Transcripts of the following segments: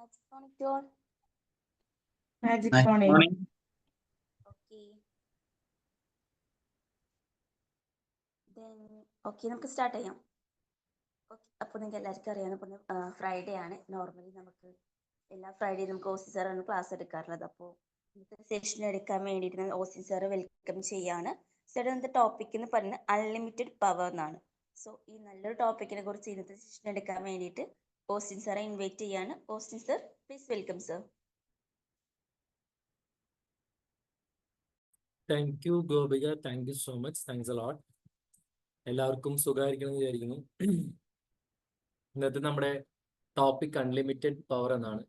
Magic Tonic to all. Magic Nice Tonic. morning. Okay. നമുക്ക് start ചെയ്യാം. Okay, അപ്പോൾ നിങ്ങൾക്ക് എല്ലാവർക്കും അറിയാം, ഇപ്പോൾ ഫ്രൈഡേ ആണ്. നോർമലി നമുക്ക് എല്ലാ ഫ്രൈഡേ നമുക്ക് ഓസി സാറാണ് ക്ലാസ് എടുക്കാറുള്ളത്. അപ്പോൾ ഇന്നത്തെ സെഷൻ എടുക്കാൻ വേണ്ടിയിട്ട് ഓസി സാറ് വെൽക്കം ചെയ്യാണ്. സാറിന്റെ ടോപ്പിക് എന്ന് പറയുന്നത് അൺലിമിറ്റഡ് പവർ എന്നാണ്. സോ ഈ നല്ലൊരു ടോപ്പിക്കിനെ കുറിച്ച് ഇന്നത്തെ സെഷൻ എടുക്കാൻ വേണ്ടിയിട്ട് ഓസ്റ്റിൻ സാറെ ഇൻവൈറ്റ് ചെയ്യാണ്. Austin sir, please welcome sir. Thank U Gopika, thank you so much, thanks a lot. എല്ലാവർക്കും സുഖമായിരിക്കണം എന്ന് വിചാരിക്കുന്നു. ഇന്നത്തെ നമ്മുടെ ടോപ്പിക് അൺലിമിറ്റഡ് പവർ എന്നാണ്.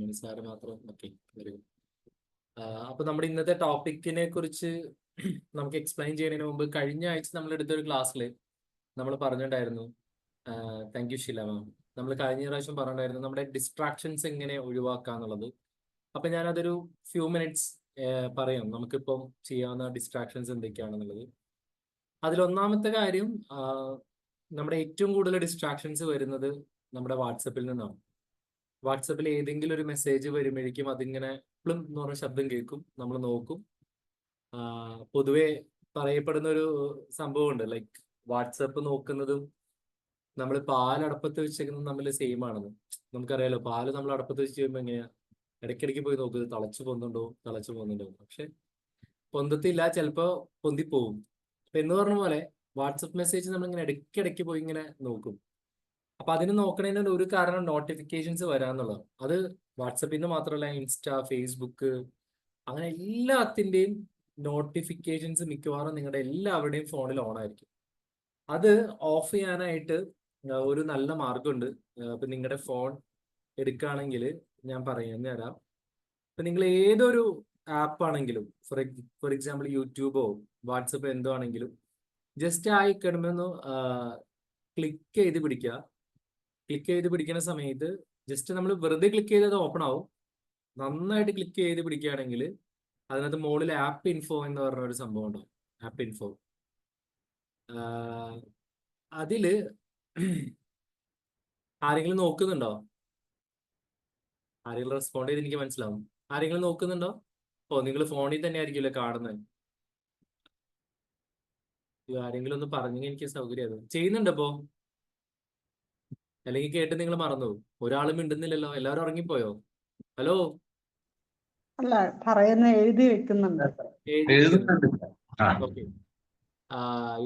മനസ്സിലാറ് മാത്രം ഓക്കെ, വെരി ഗുഡ്. അപ്പൊ നമ്മുടെ ഇന്നത്തെ ടോപ്പിക്കിനെ കുറിച്ച് നമുക്ക് എക്സ്പ്ലെയിൻ ചെയ്യുന്നതിന് മുമ്പ് കഴിഞ്ഞ ആഴ്ച നമ്മൾ എടുത്തൊരു ക്ലാസ്സിൽ നമ്മൾ പറഞ്ഞിട്ടുണ്ടായിരുന്നു. താങ്ക് യു ഷില മാം. നമ്മൾ കഴിഞ്ഞ പ്രാവശ്യം പറഞ്ഞിട്ടുണ്ടായിരുന്നു നമ്മുടെ ഡിസ്ട്രാക്ഷൻസ് എങ്ങനെ ഒഴിവാക്കാന്നുള്ളത്. അപ്പൊ ഞാനതൊരു ഫ്യൂ മിനിറ്റ്സ് പറയാം നമുക്കിപ്പം ചെയ്യാവുന്ന ഡിസ്ട്രാക്ഷൻസ് എന്തൊക്കെയാണെന്നുള്ളത്. അതിലൊന്നാമത്തെ കാര്യം, നമ്മുടെ ഏറ്റവും കൂടുതൽ ഡിസ്ട്രാക്ഷൻസ് വരുന്നത് നമ്മുടെ വാട്സപ്പിൽ നിന്നാണ്. വാട്സപ്പിൽ ഏതെങ്കിലും ഒരു മെസ്സേജ് വരുമ്പോഴേക്കും അതിങ്ങനെ പ്ലും എന്ന് പറഞ്ഞ ശബ്ദം കേൾക്കും, നമ്മൾ നോക്കും. പൊതുവെ പറയപ്പെടുന്ന ഒരു സംഭവമുണ്ട്, ലൈക്ക് വാട്സപ്പ് നോക്കുന്നതും നമ്മൾ പാലടപ്പത്ത് വെച്ചേക്കുന്നതും തമ്മിൽ സെയിം ആണെന്ന്. നമുക്കറിയാലോ, പാല് നമ്മൾ അടപ്പത്ത് വെച്ച് കഴിയുമ്പോൾ എങ്ങനെയാ ഇടയ്ക്കിടയ്ക്ക് പോയി നോക്കുന്നത്, തിളച്ചു പോകുന്നുണ്ടോ. പക്ഷെ പൊന്തത്തില്ല, ചിലപ്പോ പൊന്തിപ്പോവും. അപ്പൊ എന്ന് പറഞ്ഞ പോലെ വാട്സപ്പ് മെസ്സേജ് നമ്മളിങ്ങനെ ഇടയ്ക്കിടയ്ക്ക് പോയി ഇങ്ങനെ നോക്കും. അപ്പൊ അതിന് നോക്കണതിന് ഒരു കാരണം നോട്ടിഫിക്കേഷൻസ് വരാന്നുള്ളത്. അത് വാട്സപ്പിൽ നിന്ന് മാത്രമല്ല, ഇൻസ്റ്റ, ഫേസ്ബുക്ക്, അങ്ങനെ എല്ലാത്തിൻ്റെയും നോട്ടിഫിക്കേഷൻസ് മിക്കവാറും നിങ്ങളുടെ എല്ലാവരുടെയും ഫോണിൽ ഓൺ ആയിരിക്കും. അത് ഓഫ് ചെയ്യാനായിട്ട് ഒരു നല്ല മാർഗമുണ്ട്. ഇപ്പൊ നിങ്ങളുടെ ഫോൺ എടുക്കുകയാണെങ്കിൽ ഞാൻ പറഞ്ഞു തരാം. ഇപ്പൊ നിങ്ങൾ ഏതൊരു ആപ്പ് ആണെങ്കിലും, ഫോർ എക്സാമ്പിൾ യൂട്യൂബോ വാട്സപ്പോ എന്തോ ആണെങ്കിലും, ജസ്റ്റ് ആയി കിടന്നൊന്ന് ക്ലിക്ക് ചെയ്ത് പിടിക്കുക. ക്ലിക്ക് ചെയ്ത് പിടിക്കുന്ന സമയത്ത് ജസ്റ്റ് നമ്മൾ വെറുതെ ക്ലിക്ക് ചെയ്തത് ഓപ്പൺ ആവും. നന്നായിട്ട് ക്ലിക്ക് ചെയ്ത് പിടിക്കുകയാണെങ്കിൽ അതിനകത്ത് മുകളിൽ ആപ്പ് ഇൻഫോ എന്ന് പറഞ്ഞ ഒരു സംഭവം ഉണ്ടാവും. ആപ്പ് ഇൻഫോ, അതില് ആരെങ്കിലും നോക്കുന്നുണ്ടോ? ആരെങ്കിലും റെസ്പോണ്ട് ചെയ്ത് എനിക്ക് മനസ്സിലാവും. ആരെങ്കിലും നോക്കുന്നുണ്ടോ? ഓ, നിങ്ങൾ ഫോണിൽ തന്നെ ആയിരിക്കുമല്ലോ കാണുന്നത്. ആരെങ്കിലും ഒന്ന് പറഞ്ഞെങ്കിൽ എനിക്ക് സൗകര്യം ചെയ്യുന്നുണ്ട് ഇപ്പോ, അല്ലെങ്കിൽ കേട്ട് നിങ്ങൾ മറന്നു. ഒരാളും മിണ്ടുന്നില്ലല്ലോ, എല്ലാവരും ഉറങ്ങിപ്പോയോ? ഹലോ, അല്ല, പറയുന്ന എഴുതി വെക്കുന്നുണ്ട്. Okay,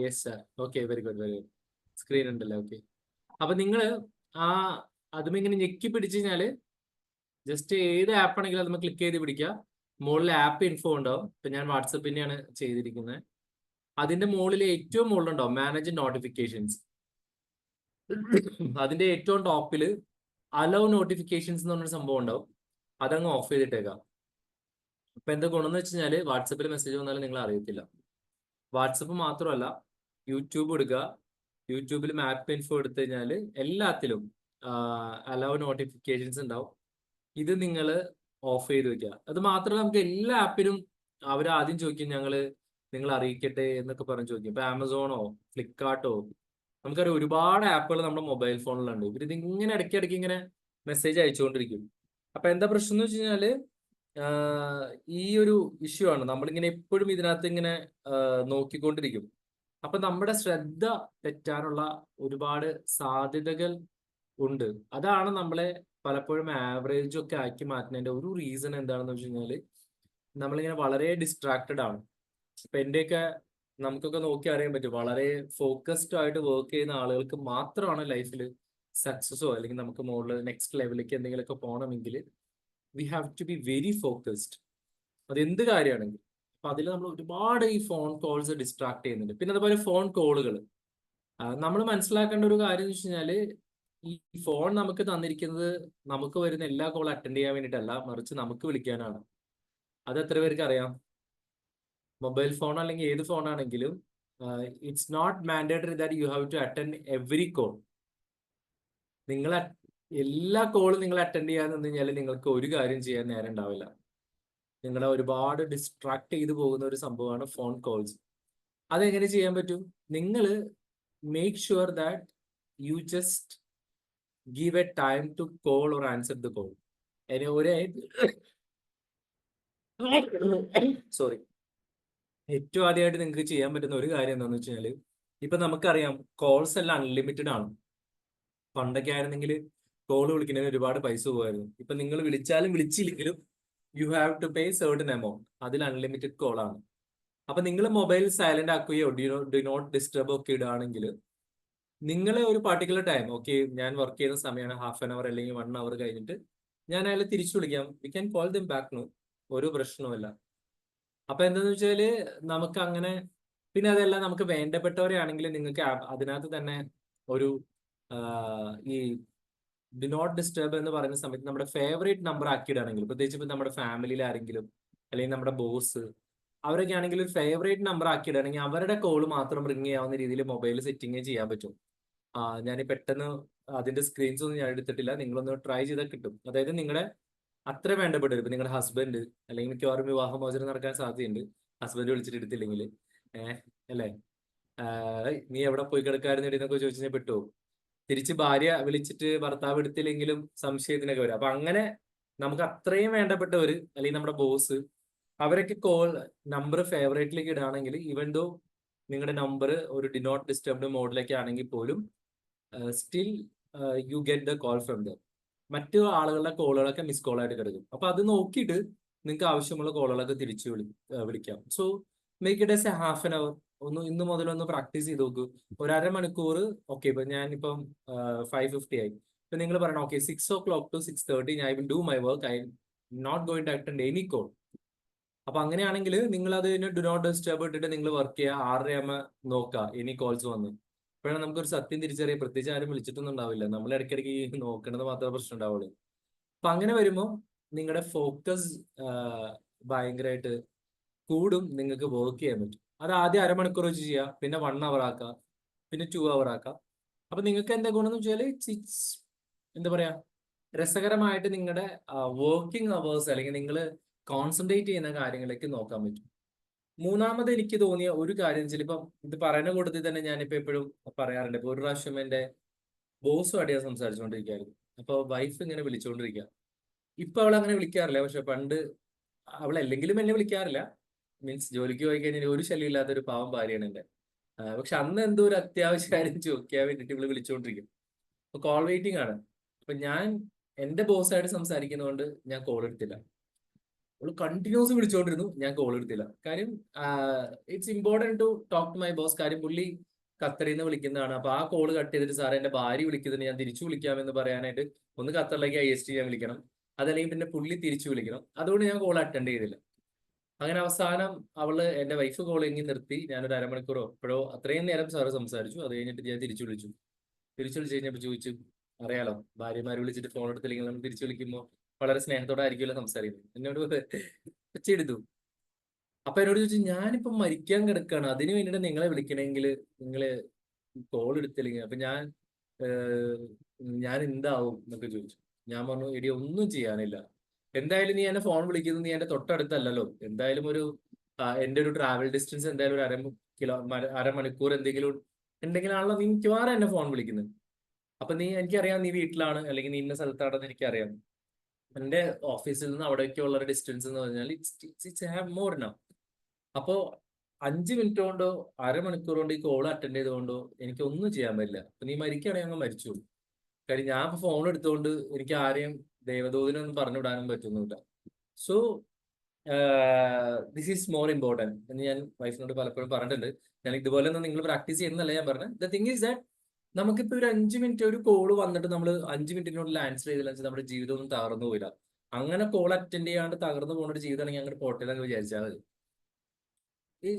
yes sir, okay, very good, very good. Screen ഉണ്ടല്ലോ, ഓക്കെ. അപ്പൊ നിങ്ങൾ അതും ഇങ്ങനെ ഞെക്കി പിടിച്ചു കഴിഞ്ഞാല് ജസ്റ്റ് ഏത് ആപ്പ് ആണെങ്കിലും അത് ക്ലിക്ക് ചെയ്ത് പിടിക്കുക. മുകളിൽ ആപ്പ് ഇൻഫോ ഉണ്ടാവും. ഇപ്പൊ ഞാൻ വാട്സപ്പിന്റെയാണ് ചെയ്തിരിക്കുന്നത്. അതിന്റെ മുകളിൽ ഏറ്റവും മുകളിലുണ്ടാവും മാനേജ് നോട്ടിഫിക്കേഷൻസ്. അതിന്റെ ഏറ്റവും ടോപ്പില് അലോ നോട്ടിഫിക്കേഷൻസ് എന്ന് പറഞ്ഞൊരു സംഭവം ഉണ്ടാവും. അതങ്ങ് ഓഫ് ചെയ്തിട്ടേക്കാം. അപ്പൊ എന്താ ഗുണമെന്ന് വെച്ച് കഴിഞ്ഞാല് വാട്സപ്പിൽ മെസ്സേജ് വന്നാലും നിങ്ങൾ അറിയത്തില്ല. വാട്സപ്പ് മാത്രമല്ല, യൂട്യൂബ് എടുക്കുക. യൂട്യൂബിൽ മാപ്പ് ഇൻഫോ എടുത്തു കഴിഞ്ഞാൽ എല്ലാത്തിലും അലോ നോട്ടിഫിക്കേഷൻസ് ഉണ്ടാവും. ഇത് നിങ്ങൾ ഓഫ് ചെയ്ത് വെക്കുക. അത് മാത്രമല്ല, നമുക്ക് എല്ലാ ആപ്പിലും അവർ ആദ്യം ചോദിക്കും നിങ്ങൾ അറിയിക്കട്ടെ എന്നൊക്കെ പറഞ്ഞ് ചോദിക്കും. ഇപ്പൊ ആമസോണോ ഫ്ലിപ്കാർട്ടോ, നമുക്കറിയാം ഒരുപാട് ആപ്പുകൾ നമ്മുടെ മൊബൈൽ ഫോണിലുണ്ട്. ഇവരിത് ഇങ്ങനെ ഇടയ്ക്കിടയ്ക്ക് ഇങ്ങനെ മെസ്സേജ് അയച്ചുകൊണ്ടിരിക്കും. അപ്പൊ എന്താ പ്രശ്നം എന്ന് വെച്ച് കഴിഞ്ഞാല് ഈ ഒരു ഇഷ്യൂ ആണ്. നമ്മളിങ്ങനെ എപ്പോഴും ഇതിനകത്ത് ഇങ്ങനെ നോക്കിക്കൊണ്ടിരിക്കും. അപ്പൊ നമ്മുടെ ശ്രദ്ധ തെറ്റാനുള്ള ഒരുപാട് സാധ്യതകൾ ഉണ്ട്. അതാണ് നമ്മളെ പലപ്പോഴും ആവറേജ് ഒക്കെ ആക്കി മാറ്റുന്നതിന്റെ ഒരു റീസൺ എന്താണെന്ന് വെച്ച് കഴിഞ്ഞാല് നമ്മളിങ്ങനെ വളരെ ഡിസ്ട്രാക്റ്റഡ് ആണ്. ഇപ്പൊ എന്റെയൊക്കെ നമുക്കൊക്കെ നോക്കി അറിയാൻ പറ്റും, വളരെ ഫോക്കസ്ഡ് ആയിട്ട് വർക്ക് ചെയ്യുന്ന ആളുകൾക്ക് മാത്രമാണ് ലൈഫിൽ സക്സസോ അല്ലെങ്കിൽ നമുക്ക് മുകളിൽ നെക്സ്റ്റ് ലെവലിലേക്ക് എന്തെങ്കിലുമൊക്കെ പോകണമെങ്കിൽ we have to be very focused. അത് എന്ത് കാര്യമാണെങ്കിൽ. അപ്പൊ അതിൽ നമ്മൾ ഒരുപാട് ഈ ഫോൺ കോൾസ് ഡിസ്ട്രാക്ട് ചെയ്യുന്നുണ്ട്. പിന്നെ അതുപോലെ ഫോൺ കോളുകൾ നമ്മൾ മനസ്സിലാക്കേണ്ട ഒരു കാര്യം എന്ന് വെച്ച് കഴിഞ്ഞാല് ഈ ഫോൺ നമുക്ക് തന്നിരിക്കുന്നത് നമുക്ക് വരുന്ന എല്ലാ കോൾ അറ്റൻഡ് ചെയ്യാൻ വേണ്ടിയിട്ടല്ല, മറിച്ച് നമുക്ക് വിളിക്കാനാണ്. അത് എത്ര പേർക്ക് അറിയാം? മൊബൈൽ ഫോൺ അല്ലെങ്കിൽ ഏത് ഫോൺ ആണെങ്കിലും it's not mandatory that you have to attend every call. നിങ്ങൾ എല്ലാ കോളും നിങ്ങൾ അറ്റൻഡ് ചെയ്യാൻ നിന്ന് കഴിഞ്ഞാൽ നിങ്ങൾക്ക് ഒരു കാര്യം ചെയ്യാൻ നേരം ഉണ്ടാവില്ല. നിങ്ങളെ ഒരുപാട് ഡിസ്ട്രാക്ട് ചെയ്തു പോകുന്ന ഒരു സംഭവമാണ് ഫോൺ കോൾസ്. അതെങ്ങനെ ചെയ്യാൻ പറ്റും? നിങ്ങൾ make sure that you just give a time to call or answer the call. ഒരു സോറി, ഏറ്റവും ആദ്യമായിട്ട് നിങ്ങൾക്ക് ചെയ്യാൻ പറ്റുന്ന ഒരു കാര്യം എന്താണെന്ന് വെച്ച് കഴിഞ്ഞാൽ, ഇപ്പൊ നമുക്കറിയാം കോൾസ് എല്ലാം അൺലിമിറ്റഡ് ആണ്. പണ്ടൊക്കെ ആയിരുന്നെങ്കിൽ കോൾ വിളിക്കുന്നതിന് ഒരുപാട് പൈസ പോകുമായിരുന്നു. ഇപ്പൊ നിങ്ങൾ വിളിച്ചാലും വിളിച്ചില്ലെങ്കിലും you have to pay certain amount. അതിൽ അൺലിമിറ്റഡ് കോൾ ആണ്. അപ്പൊ നിങ്ങൾ മൊബൈൽ സൈലന്റ് ആക്കുകയോ ഡു നോട്ട് ഡിസ്റ്റർബ് ഒക്കെ ഇടുകയാണെങ്കിൽ നിങ്ങളെ ഒരു പർട്ടിക്കുലർ ടൈം, ഓക്കെ ഞാൻ വർക്ക് ചെയ്യുന്ന സമയമാണ്, ഹാഫ് ആൻ അവർ അല്ലെങ്കിൽ 1 അവർ കഴിഞ്ഞിട്ട് ഞാൻ അയാളെ തിരിച്ചു വിളിക്കാം. We can call them back. No, ഒരു പ്രശ്നവുമില്ല. അപ്പൊ എന്താന്ന് വെച്ചാല് നമുക്ക് അങ്ങനെ, പിന്നെ അതല്ല നമുക്ക് വേണ്ടപ്പെട്ടവരെ ആണെങ്കിൽ നിങ്ങൾക്ക് അതിനകത്ത് തന്നെ ഒരു ഈ ഡി നോട്ട് ഡിസ്റ്റർബ് എന്ന് പറയുന്ന സമയത്ത് നമ്മുടെ ഫേവറേറ്റ് നമ്പർ ആക്കിയിടാണെങ്കിൽ, പ്രത്യേകിച്ച് ഇപ്പൊ നമ്മുടെ ഫാമിലിയിൽ ആരെങ്കിലും അല്ലെങ്കിൽ നമ്മുടെ ബോസ് അവരൊക്കെ ആണെങ്കിൽ ഒരു ഫേവറേറ്റ് നമ്പർ ആക്കിയിടുകയാണെങ്കിൽ അവരുടെ കോൾ മാത്രം റിങ് ചെയ്യാവുന്ന രീതിയിൽ മൊബൈൽ സെറ്റിംഗ് ചെയ്യാൻ പറ്റും. ഞാൻ പെട്ടെന്ന് അതിന്റെ സ്ക്രീൻസ് ഒന്നും ഞാൻ എടുത്തിട്ടില്ല, നിങ്ങളൊന്ന് ട്രൈ ചെയ്താൽ കിട്ടും. അതായത് നിങ്ങളുടെ അത്ര വേണ്ടപ്പെട്ടവർ, ഇപ്പൊ നിങ്ങളുടെ ഹസ്ബൻഡ് അല്ലെങ്കിൽ മിക്കവാറും വിവാഹമോചനം നടക്കാൻ സാധ്യതയുണ്ട് ഹസ്ബൻഡ് വിളിച്ചിട്ട് എടുത്തില്ലെങ്കിൽ. അല്ലേ, നീ എവിടെ പോയി കിടക്കായിരുന്നു എന്നൊക്കെ ചോദിച്ചു കഴിഞ്ഞാൽ പെട്ടു. തിരിച്ച് ഭാര്യ വിളിച്ചിട്ട് ഭർത്താവ് എടുത്തില്ലെങ്കിലും സംശയത്തിനൊക്കെ വരും. അപ്പൊ അങ്ങനെ നമുക്ക് അത്രയും വേണ്ടപ്പെട്ടവർ അല്ലെങ്കിൽ നമ്മുടെ ബോസ് അവരൊക്കെ കോൾ നമ്പർ ഫേവറേറ്റിലേക്ക് ഇടുകയാണെങ്കിൽ, ഈവൻ ദോ നിങ്ങളുടെ നമ്പർ ഒരു ഡി നോട്ട് ഡിസ്റ്റർബ്ഡ് മോഡിലേക്ക് ആണെങ്കിൽ പോലും still you get the call from the. മറ്റു ആളുകളുടെ കോളുകളൊക്കെ മിസ് കോൾ ആയിട്ട് കിടക്കും. അപ്പൊ അത് നോക്കിയിട്ട് നിങ്ങൾക്ക് ആവശ്യമുള്ള കോളുകളൊക്കെ തിരിച്ചു വിളിക്കാം. So make it S A half an അവർ. ഇന്ന് മുതലൊന്ന് പ്രാക്ടീസ് ചെയ്ത് നോക്കൂ. ഒരു അരമണിക്കൂർ. ഓക്കെ, ഇപ്പൊ ഞാനിപ്പം 5:50 ആയി. ഇപ്പൊ നിങ്ങൾ പറയണം, okay 6 o'clock to 6:30 I will do my work, I M not going to attend any call. അപ്പൊ അങ്ങനെയാണെങ്കിൽ നിങ്ങൾ അത് ഡു നോട്ട് ഡിസ്റ്റർബ് ഇട്ടിട്ട് നിങ്ങൾ വർക്ക് ചെയ്യുക. 6:30 നോക്കുക എനി കോൾസ് വന്ന്. ഇപ്പോഴാണ് നമുക്കൊരു സത്യം തിരിച്ചറിയാം, പ്രത്യേകിച്ച് ആരും വിളിച്ചിട്ടൊന്നും ഉണ്ടാവില്ല, നമ്മൾ ഇടയ്ക്കിടയ്ക്ക് നോക്കണത് മാത്രമേ പ്രശ്നം ഉണ്ടാവുള്ളൂ. അപ്പൊ അങ്ങനെ വരുമ്പോൾ നിങ്ങളുടെ ഫോക്കസ് ഭയങ്കരമായിട്ട് കൂടും, നിങ്ങൾക്ക് വർക്ക് ചെയ്യാൻ പറ്റും. അത് ആദ്യം അരമണിക്കൂർ വെച്ച് ചെയ്യുക, പിന്നെ 1 അവർ ആക്കുക, പിന്നെ 2 അവർ ആക്കുക. അപ്പൊ നിങ്ങൾക്ക് എന്താ ഗുണമെന്ന് വെച്ചാൽ എന്താ പറയാ, രസകരമായിട്ട് നിങ്ങളുടെ വർക്കിംഗ് അവേഴ്സ് അല്ലെങ്കിൽ നിങ്ങൾ കോൺസെൻട്രേറ്റ് ചെയ്യുന്ന കാര്യങ്ങളിലേക്ക് നോക്കാൻ പറ്റും. മൂന്നാമത് എനിക്ക് തോന്നിയ ഒരു കാര്യം വെച്ചാൽ, ഇപ്പം ഇത് പറയുന്ന കൂട്ടത്തിൽ തന്നെ ഞാനിപ്പോ എപ്പോഴും പറയാറുണ്ട്. ഇപ്പൊ ഒരു പ്രാവശ്യം എന്റെ ബോസുമായിട്ട് ഞാൻ സംസാരിച്ചുകൊണ്ടിരിക്കുകയായിരുന്നു. അപ്പൊ വൈഫ് ഇങ്ങനെ വിളിച്ചുകൊണ്ടിരിക്കുക. ഇപ്പൊ അവൾ അങ്ങനെ വിളിക്കാറില്ല, പക്ഷെ പണ്ട് അവൾ അല്ലെങ്കിലും എന്നെ വിളിക്കാറില്ല. മീൻസ് ജോലിക്ക് പോയി കഴിഞ്ഞാൽ ഒരു ശല്യം ഇല്ലാത്ത ഒരു പാവം ഭാര്യയാണ് എന്റെ. പക്ഷെ അന്ന് എന്തോ ഒരു അത്യാവശ്യ കാര്യം ചോദിക്കാൻ വേണ്ടിയിട്ട് ഇവള് വിളിച്ചുകൊണ്ടിരിക്കും. അപ്പൊ കോൾ വെയിറ്റിംഗ് ആണ്. അപ്പൊ ഞാൻ എന്റെ ബോസായിട്ട് സംസാരിക്കുന്നതുകൊണ്ട് ഞാൻ കോൾ എടുത്തില്ല. അവള് കണ്ടിന്യൂസ് വിളിച്ചുകൊണ്ടിരുന്നു, ഞാൻ കോൾ എടുത്തില്ല. കാര്യം it's important to talk to my boss. കാര്യം പുള്ളി ഖത്തറിൽ നിന്ന് വിളിക്കുന്നതാണ്. അപ്പൊ ആ കോൾ കട്ട് ചെയ്തിട്ട് സാറേ എന്റെ ഭാര്യ വിളിക്കുന്നുണ്ട്, ഞാൻ തിരിച്ചു വിളിക്കാമെന്ന് പറയാനായിട്ട് ഒന്ന് ഖത്തറിലേക്ക് IST ഞാൻ വിളിക്കണം, അതല്ലെങ്കിൽ പിന്നെ പുള്ളി തിരിച്ചു വിളിക്കണം. അതുകൊണ്ട് ഞാൻ കോൾ അറ്റൻഡ് ചെയ്തില്ല. അങ്ങനെ അവസാനം അവള് എന്റെ വൈഫ് കോളിങ് നിർത്തി. ഞാനൊരു അരമണിക്കൂറോ എപ്പോഴോ അത്രയും നേരം സാറ് സംസാരിച്ചു. അത് കഴിഞ്ഞിട്ട് ഞാൻ തിരിച്ചു വിളിച്ചു കഴിഞ്ഞപ്പോൾ ചോദിച്ചു, അറിയാലോ ഭാര്യമാർ വിളിച്ചിട്ട് ഫോൺ എടുത്തില്ലെങ്കിൽ നമ്മൾ തിരിച്ചു വിളിക്കുമ്പോൾ വളരെ സ്നേഹത്തോടെ ആയിരിക്കുമല്ലോ സംസാരിക്കുന്നത്. എന്നോട് വെച്ചെടുത്തു. അപ്പൊ എന്നോട് ചോദിച്ചു, ഞാനിപ്പം മരിക്കാൻ കിടക്കാണ്, അതിന് വേണ്ടിയിട്ട് നിങ്ങളെ വിളിക്കണമെങ്കിൽ നിങ്ങള് കോൾ എടുത്തില്ലെങ്കിൽ അപ്പൊ ഞാൻ എന്താവും എന്നൊക്കെ ചോദിച്ചു. ഞാൻ പറഞ്ഞു, എടി ഒന്നും ചെയ്യാനില്ല, എന്തായാലും നീ എന്നെ ഫോൺ വിളിക്കുന്നത് നീ എന്റെ തൊട്ടടുത്തല്ലല്ലോ. എന്തായാലും എന്റെ ഒരു ട്രാവൽ ഡിസ്റ്റൻസ് എന്തായാലും ഒരു അരമണിക്കൂർ എന്തെങ്കിലും ഉണ്ടെങ്കിലാണല്ലോ നീ മിക്കവാറും എന്നെ ഫോൺ വിളിക്കുന്നത്. അപ്പൊ എനിക്കറിയാം നീ വീട്ടിലാണ് അല്ലെങ്കിൽ നീ ഇന്ന സ്ഥലത്താണെന്ന് എനിക്കറിയാം. എന്റെ ഓഫീസിൽ നിന്ന് അവിടേക്കുള്ള ഒരു ഡിസ്റ്റൻസ് എന്ന് പറഞ്ഞാൽ ഇറ്റ്സ് ഹാവ് മോർ നൗ. അപ്പോ 5 മിനിറ്റ് കൊണ്ടോ അരമണിക്കൂർ കൊണ്ട് ഈ കോൾ അറ്റൻഡ് ചെയ്തുകൊണ്ടോ എനിക്ക് ഒന്നും ചെയ്യാൻ പറ്റില്ല. അപ്പൊ നീ മരിക്കുകയാണെങ്കിൽ അങ്ങ് മരിച്ചു. കാര്യം ഞാൻ ഇപ്പൊ ഫോൺ എടുത്തുകൊണ്ട് എനിക്ക് ആരെയും ദൈവദൂതനൊന്നും പറഞ്ഞു വിടാനും പറ്റുന്നില്ല. So this is more important എന്ന് ഞാൻ വൈഫിനോട് പലപ്പോഴും പറഞ്ഞിട്ടുണ്ട്. ഞാൻ ഇതുപോലെ ഒന്നും നിങ്ങൾ പ്രാക്ടീസ് ചെയ്യുന്നല്ല ഞാൻ പറഞ്ഞത്. ദ തിങ് ഈസ് ദാറ്റ് നമുക്കിപ്പോ ഒരു 5 മിനിറ്റ് ഒരു കോൾ വന്നിട്ട് നമ്മൾ 5 മിനിറ്റിനുള്ളിൽ ആൻസർ ചെയ്തില്ല വെച്ചാൽ നമ്മുടെ ജീവിതം ഒന്നും തകർന്നു പോയില്ല. അങ്ങനെ കോൾ അറ്റൻഡ് ചെയ്യാണ്ട് തകർന്നു പോകുന്ന ഒരു ജീവിതമാണെങ്കിൽ അങ്ങോട്ട് പോട്ടെന്നൊക്കെ വിചാരിച്ചാൽ മതി.